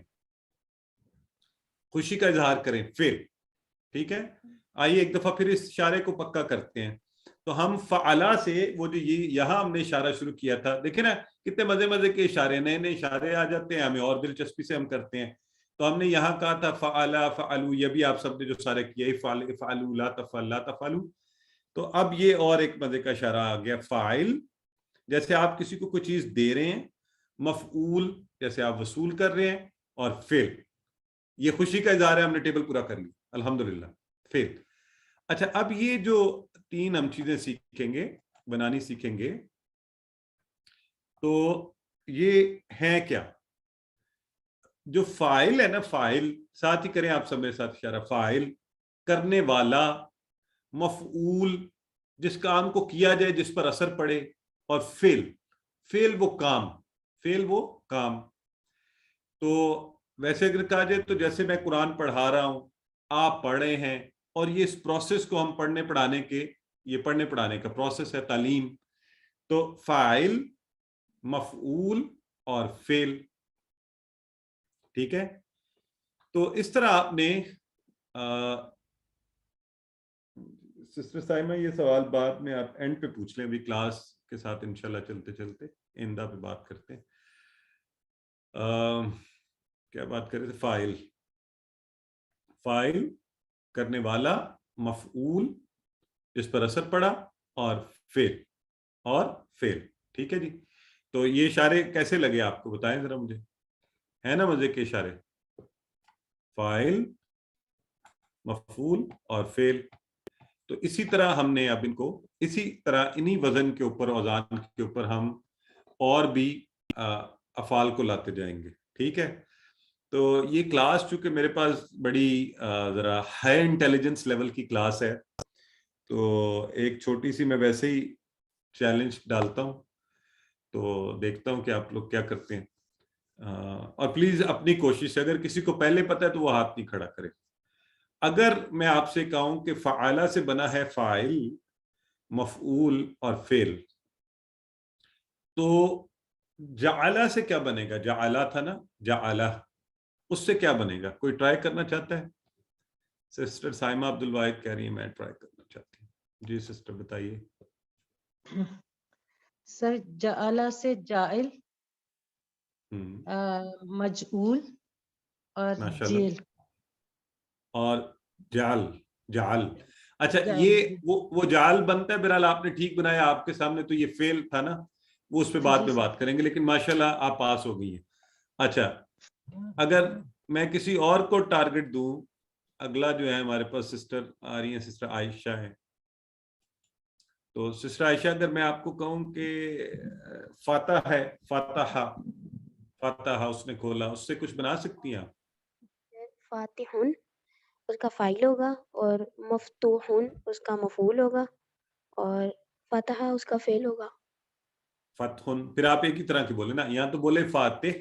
خوشی کا اظہار کریں، فعل. ٹھیک ہے، آئیے ایک دفعہ پھر اس اشارے کو پکا کرتے ہیں. تو ہم فعلا سے وہ جو یہاں ہم نے اشارہ شروع کیا تھا، دیکھیں نا کتنے مزے مزے کے اشارے، نئے نئے اشارے آ جاتے ہیں ہمیں اور دلچسپی سے ہم کرتے ہیں. تو ہم نے یہاں کہا تھا فعلا، فعلو، یہ بھی آپ سب نے جو سارے کیا، فعلو، لا تفعل، لا تفعلو. تو اب یہ اور ایک مزے کا اشارہ آ گیا، فاعل جیسے آپ کسی کو کوئی چیز دے رہے ہیں، مفعول جیسے آپ وصول کر رہے ہیں، اور فعل یہ خوشی کا اظہار ہے. ہم نے ٹیبل پورا کر لی الحمدللہ، فعل. اچھا اب یہ جو 3 ہم چیزیں سیکھیں گے، بنانی سیکھیں گے، تو یہ ہیں کیا؟ جو فاعل ہے نا، فاعل ساتھ ہی کریں آپ سب میرے ساتھ اشارہ، فاعل کرنے والا، مفعول جس کام کو کیا جائے، جس پر اثر پڑے، اور فعل، فعل وہ کام، فعل وہ کام. تو ویسے اگر کہا جائے تو جیسے میں قرآن پڑھا رہا ہوں، آپ پڑھ رہے ہیں، اور یہ اس پروسیس کو ہم پڑھنے پڑھانے کے، یہ پڑھنے پڑھانے کا پروسیس ہے، تعلیم. تو فاعل، مفعول اور فعل. ٹھیک ہے، تو اس طرح آپ نے سسٹر سائمہ یہ سوال بعد میں آپ اینڈ پہ پوچھ لیں، ابھی کلاس کے ساتھ انشاءاللہ چلتے چلتے آئندہ پہ بات کرتے ہیں. کیا بات کر رہے تھے؟ فاعل، فاعل کرنے والا، مفعول جس پر اثر پڑا، اور فعل، اور فعل. ٹھیک ہے جی. تو یہ اشارے کیسے لگے آپ کو بتائیں ذرا مجھے، ہے نا مزے کے اشارے؟ فاعل، مفعول اور فعل. تو اسی طرح ہم نے اب ان کو اسی طرح انہی وزن کے اوپر، اوزان کے اوپر ہم اور بھی افعال کو لاتے جائیں گے. ٹھیک ہے، تو یہ کلاس چونکہ میرے پاس بڑی ذرا ہائی انٹیلیجنس لیول کی کلاس ہے، تو ایک چھوٹی سی میں ویسے ہی چیلنج ڈالتا ہوں، تو دیکھتا ہوں کہ آپ لوگ کیا کرتے ہیں. اور پلیز اپنی کوشش سے، اگر کسی کو پہلے پتہ ہے تو وہ ہاتھ نہیں کھڑا کرے. اگر میں آپ سے کہوں کہ فعالہ سے بنا ہے فاعل، مفعول اور فعل، تو جعلہ سے کیا بنے گا؟ جعلہ تھا نا، جعلہ، اس سے کیا بنے گا؟ کوئی ٹرائی کرنا چاہتا ہے؟ سسٹر سائمہ عبد الواحد کہہ رہی ہیں میں ٹرائی کرنا چاہتی ہوں. جی سسٹر بتائیے. سر جعلہ سے جائل، مجعول اور ماشاءاللہ. جیل، اور جعل، جعل. اچھا یہ وہ جعل بنتا ہے، بہرحال آپ نے ٹھیک بنایا، آپ کے سامنے تو یہ فعل تھا نا، وہ اس پہ بعد میں بات کریں گے، لیکن ماشاءاللہ آپ پاس ہو گئی ہیں. اچھا اگر میں کسی اور کو ٹارگٹ دوں، اگلا جو ہے ہمارے پاس سسٹر آ رہی ہیں، سسٹر عائشہ ہیں. تو سسٹر عائشہ اگر میں آپ کو کہوں کہ فاتح ہے، فاتحہ، فاتحہ اس نے کھولا، اس سے کچھ بنا سکتی ہیں آپ؟ فاتحن اس کا فاعل ہوگا، اور مفتوحن اس کا مفعول ہوگا، اور فتح اس کا فعل ہوگا. فتحن، پھر آپ ایک ہی طرح کی بولے نا، یہاں تو بولے فاتح،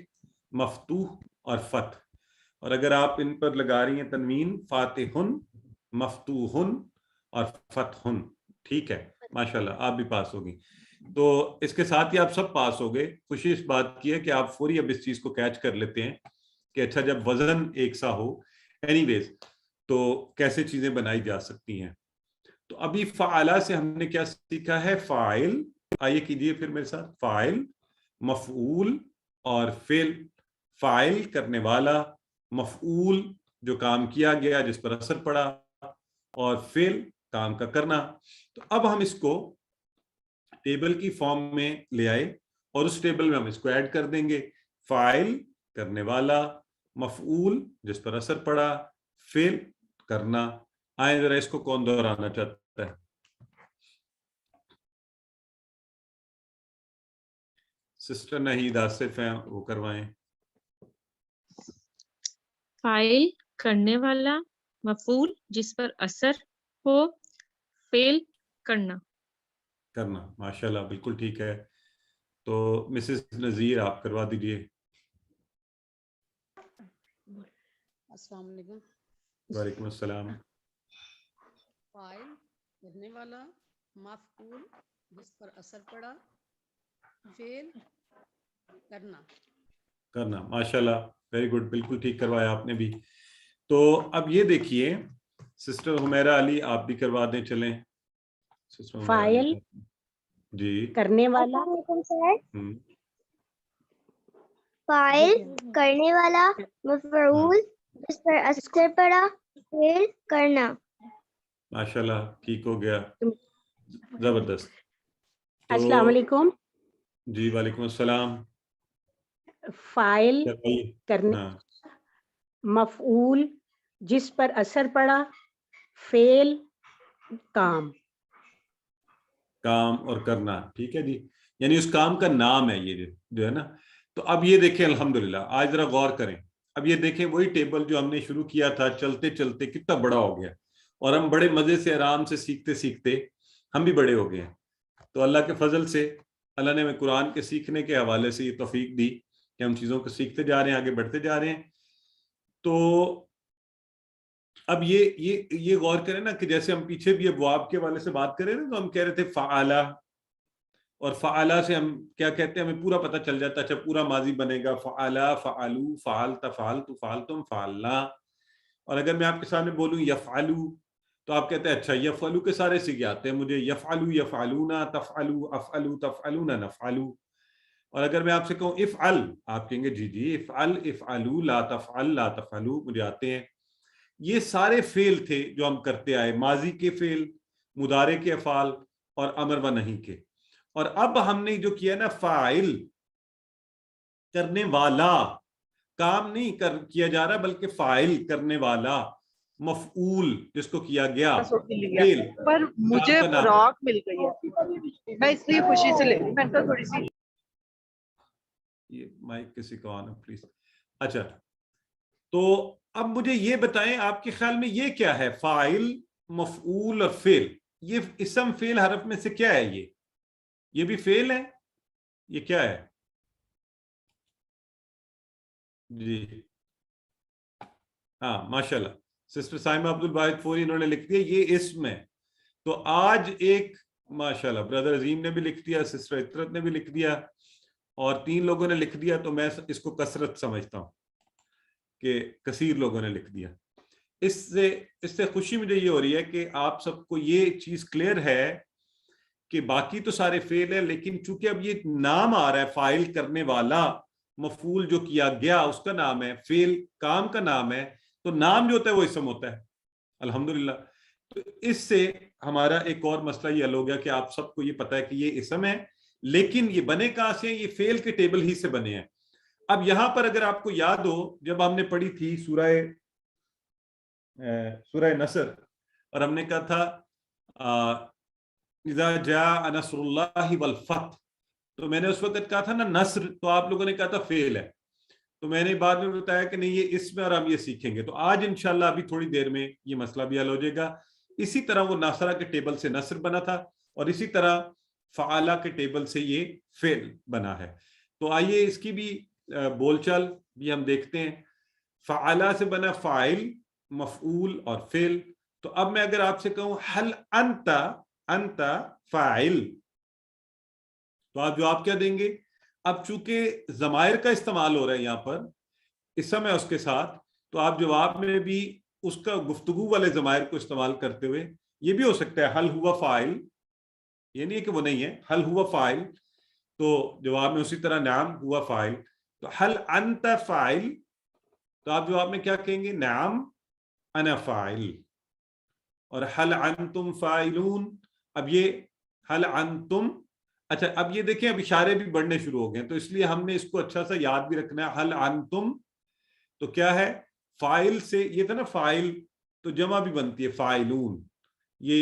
مفتوح اور فتح. اور اگر آپ ان پر لگا رہی ہیں تنوین، فاتحن، مفتوحن اور فتحن. ٹھیک ہے، ماشاءاللہ آپ بھی پاس ہو گئی. تو اس کے ساتھ ہی آپ سب پاس ہو گئے. خوشی اس بات کی ہے کہ آپ فوری اب اس چیز کو کیچ کر لیتے ہیں کہ اچھا جب وزن ایک سا ہو، اینی ویز، تو کیسے چیزیں بنائی جا سکتی ہیں. تو ابھی فعالہ سے ہم نے کیا سیکھا ہے؟ فاعل، آئیے کیجئے پھر میرے ساتھ، فاعل، مفعول اور فعل. فاعل کرنے والا، مفعول جو کام کیا گیا جس پر اثر پڑا، اور فعل کام کا کرنا. تو اب ہم اس کو ٹیبل کی فارم میں لے آئے اور اس ٹیبل میں ہم اس کو ایڈ کر دیں گے. فاعل کرنے والا, مفعول جس پر اثر پڑا, فعل کرنا. آئیں ذرا اس کو کون دہرانا چاہتا ہے؟ سسٹر نہید آصف ہیں, وہ کروائیں. فاعل کرنے والا, مفعول جس پر اثر ہو, فعل کرنا. ماشاءاللہ, بالکل ٹھیک ہے. تو مسز نذیر آپ کروا دیجئے. السلام علیکم. وعلیکم السلام. فاعل کرنے والا, مفعول جس پر اثر پڑا, فعل کرنا. ماشاءاللہ, ویری گڈ, بالکل ٹھیک کروایا آپ نے بھی. تو اب یہ دیکھیے سسٹر حمیرہ علی آپ بھی کروا دیں, چلیں. فاعل جی کرنے والا, فاعل کرنے والا, مفعول جس پر اثر پڑا, فعل کرنا. ماشاءاللہ, ٹھیک ہو گیا, زبردست. السلام علیکم. جی وعلیکم السلام. فاعل کرنے, مفعول جس پر اثر پڑا, فعل کام اور کرنا. ٹھیک ہے جی, یعنی اس کام کا نام ہے یہ جو ہے نا. تو اب یہ دیکھیں, الحمدللہ آج ذرا غور کریں. اب یہ دیکھیں وہی ٹیبل جو ہم نے شروع کیا تھا, چلتے چلتے کتنا بڑا ہو گیا, اور ہم بڑے مزے سے آرام سے سیکھتے سیکھتے ہم بھی بڑے ہو گئے ہیں. تو اللہ کے فضل سے اللہ نے ہمیں قرآن کے سیکھنے کے حوالے سے یہ توفیق دی کہ ہم چیزوں کو سیکھتے جا رہے ہیں, آگے بڑھتے جا رہے ہیں. تو اب یہ غور کریں نا کہ جیسے ہم پیچھے بھی ابواب کے حوالے سے بات کریں نا, تو ہم کہہ رہے تھے فعالہ, اور فعالہ سے ہم کیا کہتے ہیں, ہمیں پورا پتہ چل جاتا ہے. اچھا پورا ماضی بنے گا, فعالہ, فعلو, فعلت, فعلت, فعلتم, فعلنا. اور اگر میں آپ کے سامنے بولوں یفعلو, تو آپ کہتے ہیں اچھا یفعلو کے سارے سیگے آتے ہیں مجھے, یفعلو, یفعلونا, تفعلو, افعلو, تفعلون, نفعلو. اور اگر میں آپ سے کہوں افعل, آپ کہیں گے جی جی افعل, افعلو, لا تفعل, لا تفعلو, مجھے آتے ہیں. یہ سارے فعل تھے جو ہم کرتے آئے, ماضی کے فعل, مضارع کے افعال اور امر و نہیں کے. اور اب ہم نے جو کیا نا, فاعل کرنے والا, کام نہیں کیا جا رہا بلکہ فاعل کرنے والا, مفعول جس کو کیا گیا, فعل. پر مجھے فراق مل گئی ہے, میں اس لیے خوشی سے لے رہی ہوں. میں تو تھوڑی سی یہ مائک کسی کو آنا پلیز. اچھا, تو اب مجھے یہ بتائیں آپ کے خیال میں یہ کیا ہے, فاعل, مفعول اور فعل, یہ اسم فعل حرف میں سے کیا ہے؟ یہ بھی فعل ہے, یہ کیا ہے؟ جی ہاں ماشاءاللہ, سسٹر سائمہ عبد الواحد فوری انہوں نے لکھ دیا یہ اسم ہے. تو آج ایک ماشاءاللہ برادر عظیم نے بھی لکھ دیا, سسٹر عطرت نے بھی لکھ دیا, اور 3 لوگوں نے لکھ دیا. تو میں اس کو کثرت سمجھتا ہوں کہ کثیر لوگوں نے لکھ دیا. اس سے خوشی مجھے یہ ہو رہی ہے کہ آپ سب کو یہ چیز کلیئر ہے کہ باقی تو سارے فعل ہے, لیکن چونکہ اب یہ نام آ رہا ہے فاعل کرنے والا, مفعول جو کیا گیا اس کا نام ہے, فعل کام کا نام ہے, تو نام جو ہوتا ہے وہ اسم ہوتا ہے. الحمدللہ. تو اس سے ہمارا ایک اور مسئلہ یہ حل ہو گیا کہ آپ سب کو یہ پتا ہے کہ یہ اسم ہے, لیکن یہ بنے کہاں سے ہیں؟ یہ فعل کے ٹیبل ہی سے بنے ہیں. اب یہاں پر اگر آپ کو یاد ہو, جب ہم نے پڑھی تھی سورہ نصر, اور ہم نے کہا تھا اذا جاء نصر اللہ والفتح, تو میں نے اس وقت کہا تھا نا نصر, تو آپ لوگوں نے کہا تھا فعل ہے. تو میں نے بعد میں بتایا کہ نہیں یہ اسم ہے اور ہم یہ سیکھیں گے. تو آج انشاءاللہ ابھی تھوڑی دیر میں یہ مسئلہ بھی حل ہو جائے گا. اسی طرح وہ ناصرہ کے ٹیبل سے نصر بنا تھا, اور اسی طرح فعالہ کے ٹیبل سے یہ فعل بنا ہے. تو آئیے اس کی بھی بول چال بھی ہم دیکھتے ہیں. فعالہ سے بنا فاعل, مفعول اور فعل. تو اب میں اگر آپ سے کہوں حل انت فاعل, تو آپ جواب کیا دیں گے؟ اب چونکہ ضمائر کا استعمال ہو رہا ہے یہاں پر, اسم ہے اس کے ساتھ, تو آپ جواب میں بھی اس کا گفتگو والے ضمائر کو استعمال کرتے ہوئے یہ بھی ہو سکتا ہے حل ہوا فاعل, یہ نہیں ہے کہ وہ نہیں ہے, حل ہوا فاعل, تو جواب میں اسی طرح نعم ہوا فاعل. تو حل انت فاعل, تو آپ جواب میں کیا کہیں گے؟ نعم انا فاعل. اور حل انتم فاعلون. اب یہ حل انتم، اچھا اب یہ دیکھیں اب اشارے بھی بڑھنے شروع ہو گئے، تو اس لیے ہم نے اس کو اچھا سا یاد بھی رکھنا ہے. حل انتم تو کیا ہے؟ فاعل سے یہ تھا نا فاعل، تو جمع بھی بنتی ہے فاعلون. یہ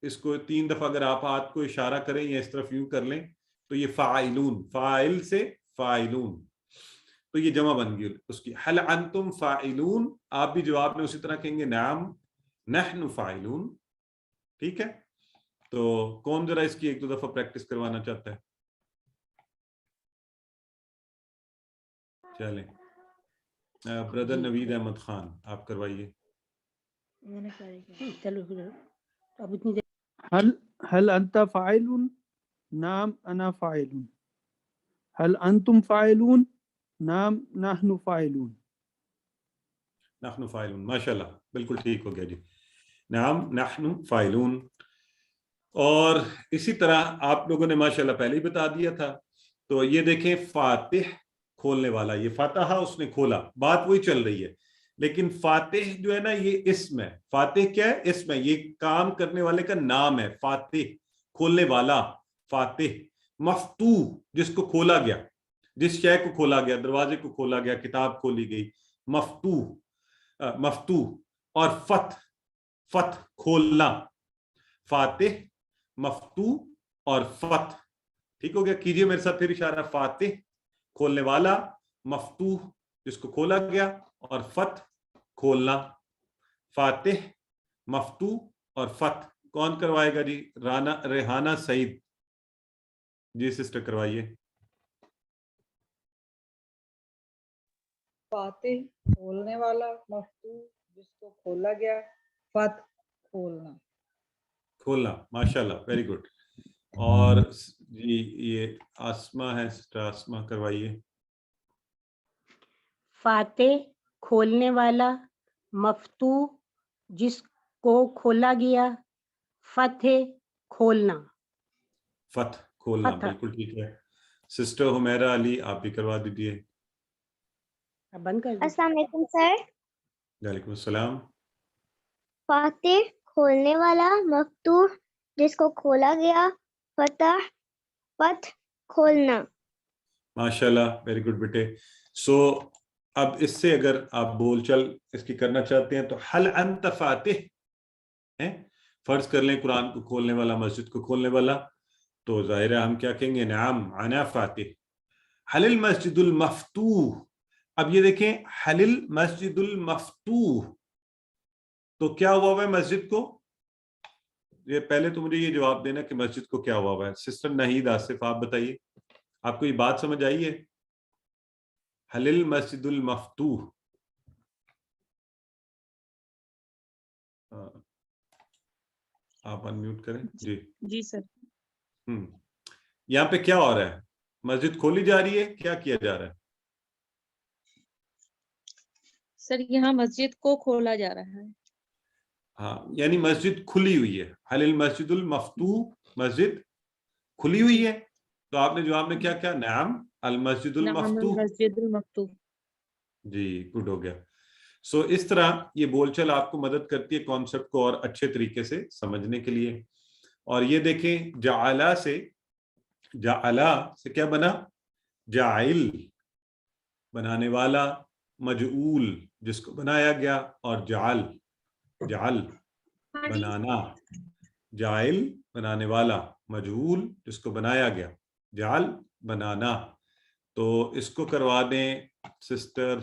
اس کو 3 دفعہ اگر آپ ہاتھ کو اشارہ کریں یا اس طرف یوں کر لیں تو یہ فاعلون، فاعل سے فاعلون، تو یہ جمع بن گئی اس کی. حل انتم فاعلون، آپ بھی جواب میں اسی طرح کہیں گے نعم نحن فاعلون. ٹھیک ہے، تو کون ذرا اس کی 1-2 دفعہ پریکٹس کروانا چاہتا ہے؟ چلیں بردر نوید احمد خان آپ کروائیے. هل انت فاعل؟ نعم انا فاعل. هل انتم فاعلون؟ نعم نحن فاعلون. نحن فاعلون، ماشاءاللہ بالکل ٹھیک ہو گیا جی. نعم نحن فاعلون. اور اسی طرح آپ لوگوں نے ماشاءاللہ پہلے ہی بتا دیا تھا. تو یہ دیکھیں فاتح کھولنے والا، یہ فاتحہ اس نے کھولا، بات وہی چل رہی ہے، لیکن فاتح جو ہے نا یہ اسم ہے. فاتح کیا ہے؟ اسم ہے، یہ کام کرنے والے کا نام ہے. فاتح کھولنے والا، فاتح. مفتوح جس کو کھولا گیا، جس شے کو کھولا گیا، دروازے کو کھولا گیا، کتاب کھولی گئی، مفتوح. مفتوح. اور فتح، فتح کھولنا. فاتح، مفتوح اور فتح. ٹھیک ہو گیا؟ کیجئے میرے ساتھ پھر اشارہ. فاتح کھولنے والا، مفتوح جس کو کھولا گیا، اور فتح کھولنا. فاتح، مفتوح اور فتح. کون کروائے گا جی؟ ریحانہ سعید. جی سسٹر کروائیے. فاتح کھولنے والا، مفتوح جس کو کھولا گیا، فتح کھولنا. کھولنا، ماشاءاللہ ویری گڈ. اور جی یہ آسما ہے، سسٹر آسما کروائیے. فاتح کھولنے والا، مفتوح جس کو کھولا گیا، فتح کھولنا. فتح کھولنا، فتح. بالکل ٹھیک ہے. سسٹر حمیرہ علی آپ بھی کروا دیجیے. بند کر دیں. السلام علیکم سر. وعلیکم السلام. فاتح کھولنے والا، مفتوح جس کو کھولا گیا، فتح فتح کھولنا. ماشاءاللہ ویری گڈ بیٹے. سو اب اس سے اگر آپ بول چل اس کی کرنا چاہتے ہیں تو حل انت فاتح، فرض کر لیں قرآن کو کھولنے والا، مسجد کو کھولنے والا، تو ظاہر ہے ہم کیا کہیں گے؟ نعم انا فاتح. حل المسجد المفتوح. اب یہ دیکھیں حل المسجد المفتوح، تو کیا ہوا ہوا ہے مسجد کو؟ یہ پہلے تو مجھے یہ جواب دینا کہ مسجد کو کیا ہوا ہوا ہے. سسٹر نہید آصف آپ بتائیے، آپ کو یہ بات سمجھ آئی ہے؟ حل المسجد المفتوح. آپ انمیوٹ کریں. جی جی سر. یہاں پہ کیا ہو رہا ہے؟ مسجد کھولی جا رہی ہے، کیا کیا جا رہا ہے؟ سر یہاں مسجد کو کھولا جا رہا ہے. ہاں یعنی مسجد کھلی ہوئی ہے. حل المسجد المفتوح، مسجد کھلی ہوئی ہے. تو آپ نے جواب میں کیا کیا؟ نعم المسجد نعم المفتوح. المسجد المفتوح. جی گڈ ہو گیا. سو اس طرح یہ بول چل آپ کو مدد کرتی ہے کانسیپٹ کو اور اچھے طریقے سے سمجھنے کے لیے. اور یہ دیکھیں جعلا سے، جعلا سے کیا بنا؟ جاعل بنانے والا، مجعول جس کو بنایا گیا، اور جعل جعل بنانا. جاعل بنانے والا، مجعول جس کو بنایا گیا، جعل بنانا. تو اس کو کروا دیں سسٹر،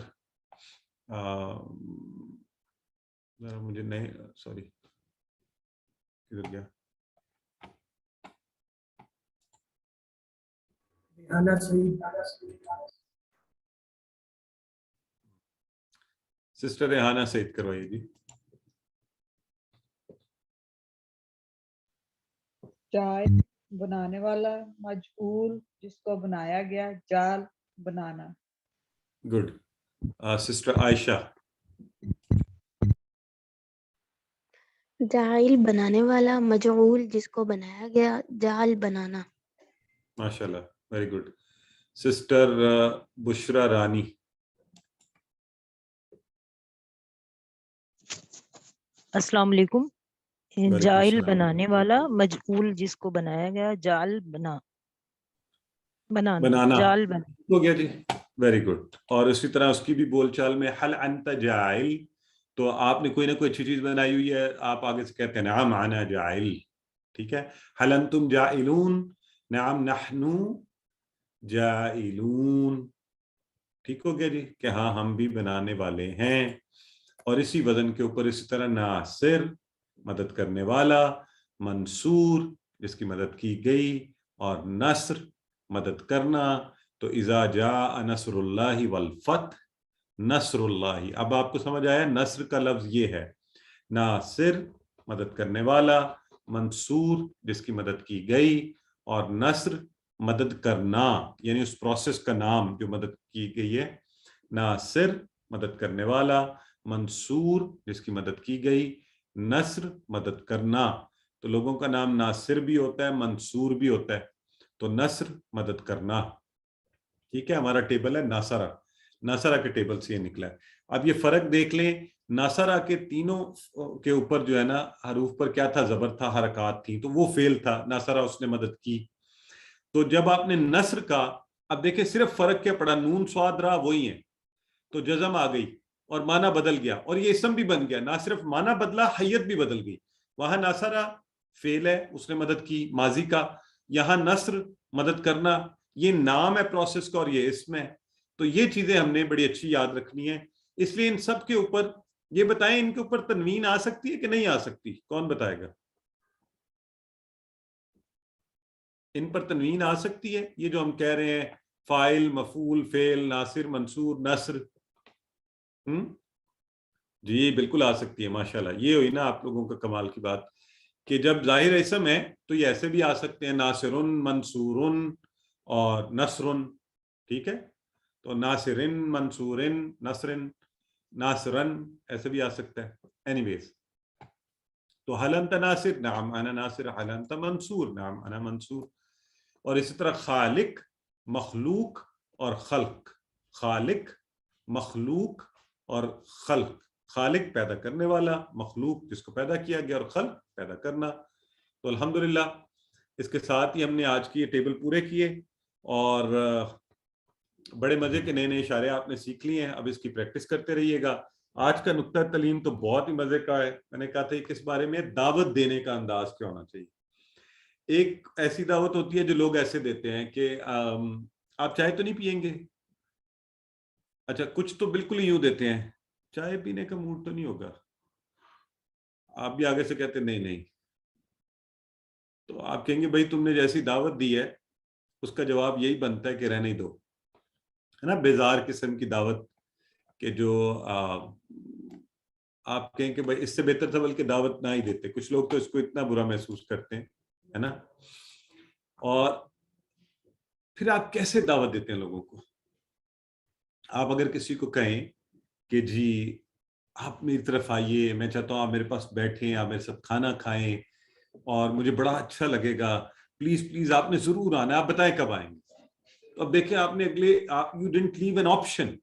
ذرا مجھے نہیں، سوری کدھر گیا؟ سسٹر ریحانہ سعید کروائیے جی. جائل بنانے والا، مجعول جس کو بنایا گیا، جال بنانا. گڈ. سسٹر عائشہ. جاعل بنانے والا، مجعول جس کو بنایا گیا، جال بنانا. ماشاءاللہ ویری گڈ. سسٹر بشرا رانی. السلام علیکم. وعلیکم جائل السلام۔ بنانے والا، مجعول جس کو بنایا گیا، جعل بنانا، جعل بنا. ہو گیا جی، ویری گڈ۔ اور اسی طرح اس کی بھی بول چال میں حل انت جاعل، تو آپ نے کوئی نہ کوئی اچھی چیز بنائی ہوئی ہے، آپ آگے سے کہتے ہیں نعم انا جاعل، ٹھیک ہے۔ حل انتم جاعلون، نعم نحن جاعلون، ٹھیک ہو گیا جی، کہ ہاں ہم بھی بنانے والے ہیں۔ اور اسی وزن کے اوپر اسی طرح ناصر مدد کرنے والا، منصور جس کی مدد کی گئی، اور نصر مدد کرنا۔ تو اذا جاء نصر اللہ والفتح، نصر اللہ، اب آپ کو سمجھ آیا نصر کا لفظ یہ ہے، ناصر مدد کرنے والا، منصور جس کی مدد کی گئی، اور نصر مدد کرنا، یعنی اس پروسیس کا نام جو مدد کی گئی ہے، ناصر مدد کرنے والا، منصور جس کی مدد کی گئی، نصر مدد کرنا۔ تو لوگوں کا نام ناصر بھی ہوتا ہے، منصور بھی ہوتا ہے، تو نصر مدد کرنا، ٹھیک ہے۔ ہمارا ٹیبل ہے ناصرہ، ناصرہ کے ٹیبل سے یہ نکلا ہے۔ اب یہ فرق دیکھ لیں، ناصرہ کے تینوں کے اوپر جو ہے نا حروف پر کیا تھا، زبر تھا، حرکات تھی، تو وہ فعل تھا، ناصرہ اس نے مدد کی۔ تو جب آپ نے نصر کا، اب دیکھیں صرف فرق کیا پڑا، نون صاد رہا وہی ہے، تو جزم آ گئی اور معنی بدل گیا، اور یہ اسم بھی بن گیا، نہ صرف معنی بدلا، حیت بھی بدل گئی۔ وہاں ناصرہ فعل ہے، اس نے مدد کی ماضی کا، یہاں نصر مدد کرنا، یہ نام ہے پروسیس کا اور یہ اسم ہے۔ تو یہ چیزیں ہم نے بڑی اچھی یاد رکھنی ہے۔ اس لیے ان سب کے اوپر یہ بتائیں، ان کے اوپر تنوین آ سکتی ہے کہ نہیں آ سکتی؟ کون بتائے گا؟ ان پر تنوین آ سکتی ہے؟ یہ جو ہم کہہ رہے ہیں فاعل، مفعول، فعل، ناصر، منصور، نصر، جی بالکل آ سکتی ہے، ماشاءاللہ۔ یہ ہوئی نا آپ لوگوں کا کمال کی بات کہ جب ظاہر اسم ہے تو یہ ایسے بھی آ سکتے ہیں، ناصر، منصور اور نصر، ٹھیک ہے۔ تو ناصر، منصور، نصر، ناصرن ایسے بھی آ سکتا ہے۔ اینی ویز، تو حل انت ناصر، نعم انا ناصر، حل انت منصور، نعم انا منصور۔ اور اسی طرح خالق، مخلوق اور خلق، خالق، مخلوق اور خلق، خالق پیدا کرنے والا، مخلوق جس کو پیدا کیا گیا، اور خلق پیدا کرنا۔ تو الحمدللہ اس کے ساتھ ہی ہم نے آج کی یہ ٹیبل پورے کیے، اور بڑے مزے کے نئے نئے اشارے آپ نے سیکھ لیے ہیں۔ اب اس کی پریکٹس کرتے رہیے گا۔ آج کا نقطہ تعلیم تو بہت ہی مزے کا ہے۔ میں نے کہا تھا کس بارے میں، دعوت دینے کا انداز کیا ہونا چاہیے۔ ایک ایسی دعوت ہوتی ہے جو لوگ ایسے دیتے ہیں کہ آپ چائے تو نہیں پیئیں گے؟ اچھا، کچھ تو بالکل ہی یوں دیتے ہیں، چائے پینے کا موڈ تو نہیں ہوگا، آپ بھی آگے سے کہتے نہیں نہیں، تو آپ کہیں گے بھائی تم نے جیسی دعوت دی ہے اس کا جواب یہی بنتا ہے کہ رہنے دو، ہے نا، بیزار قسم کی دعوت، کہ جو آپ کہیں کہ بھائی اس سے بہتر تھا بلکہ دعوت نہ ہی دیتے۔ کچھ لوگ تو اس کو اتنا برا محسوس کرتے ہیں، ہے نا۔ اور پھر آپ کیسے دعوت دیتے ہیں لوگوں کو؟ آپ اگر کسی کو کہیں کہ جی آپ میری طرف آئیے، میں چاہتا ہوں آپ میرے پاس بیٹھیں، آپ میرے ساتھ کھانا کھائیں اور مجھے بڑا اچھا لگے گا، پلیز پلیز آپ نے ضرور آنا ہے، آپ بتائیں کب آئیں گے؟ تو اب دیکھیں آپ نے اگلے you didn't leave any option,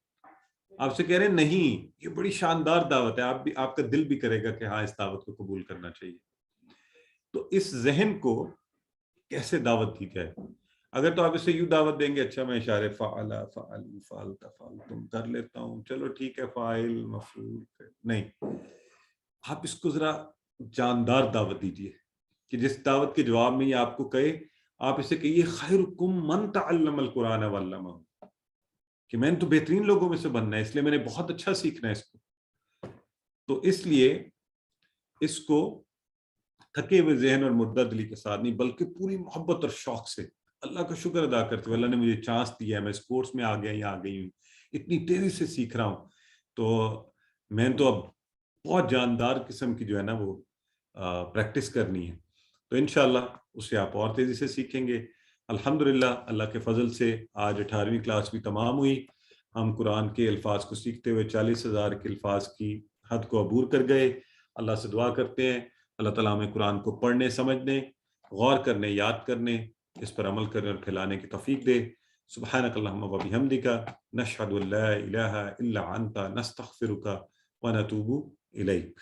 آپ سے کہہ رہے ہیں نہیں، یہ بڑی شاندار دعوت ہے، آپ کا دل بھی کرے گا کہ ہاں اس دعوت کو قبول کرنا چاہیے۔ تو اس ذہن کو کیسے دعوت دی جائے؟ اگر تو آپ اسے یوں دعوت دیں گے، اچھا میں اشارے فعل، فعل، فعلت، فعلتم کر لیتا ہوں، چلو ٹھیک ہے، فاعل، مفعول، نہیں، آپ اس کو ذرا جاندار دعوت دیجیے کہ جس دعوت کے جواب میں یہ آپ کو کہے، آپ اسے کہیے خیرکم من تعلم القرآن وعلمہ، کہ میں نے تو بہترین لوگوں میں سے بننا ہے، اس لیے میں نے بہت اچھا سیکھنا ہے اس کو۔ تو اس لیے اس کو تھکے ہوئے ذہن اور مردہ دلی کے ساتھ نہیں، بلکہ پوری محبت اور شوق سے اللہ کا شکر ادا کرتے ہوئے، اللہ نے مجھے چانس دیا ہے، میں اسپورٹس میں آ گیا یا آ گئی ہوں، اتنی تیزی سے سیکھ رہا ہوں، تو میں تو اب بہت جاندار قسم کی جو ہے نا وہ پریکٹس کرنی ہے، تو انشاءاللہ اسے آپ اور تیزی سے سیکھیں گے۔ الحمدللہ اللہ کے فضل سے آج 18ویں کلاس بھی تمام ہوئی، ہم قرآن کے الفاظ کو سیکھتے ہوئے 40,000 کے الفاظ کی حد کو عبور کر گئے۔ اللہ سے دعا کرتے ہیں اللہ تعالیٰ ہمیں قرآن کو پڑھنے، سمجھنے، غور کرنے، یاد کرنے، اس پر عمل کرنے اور پھیلانے کی توفیق دے۔ سبحانک اللہم و بحمدک، نشہد ان لا الہ الا انت، نستغفرک و نتوب الیک۔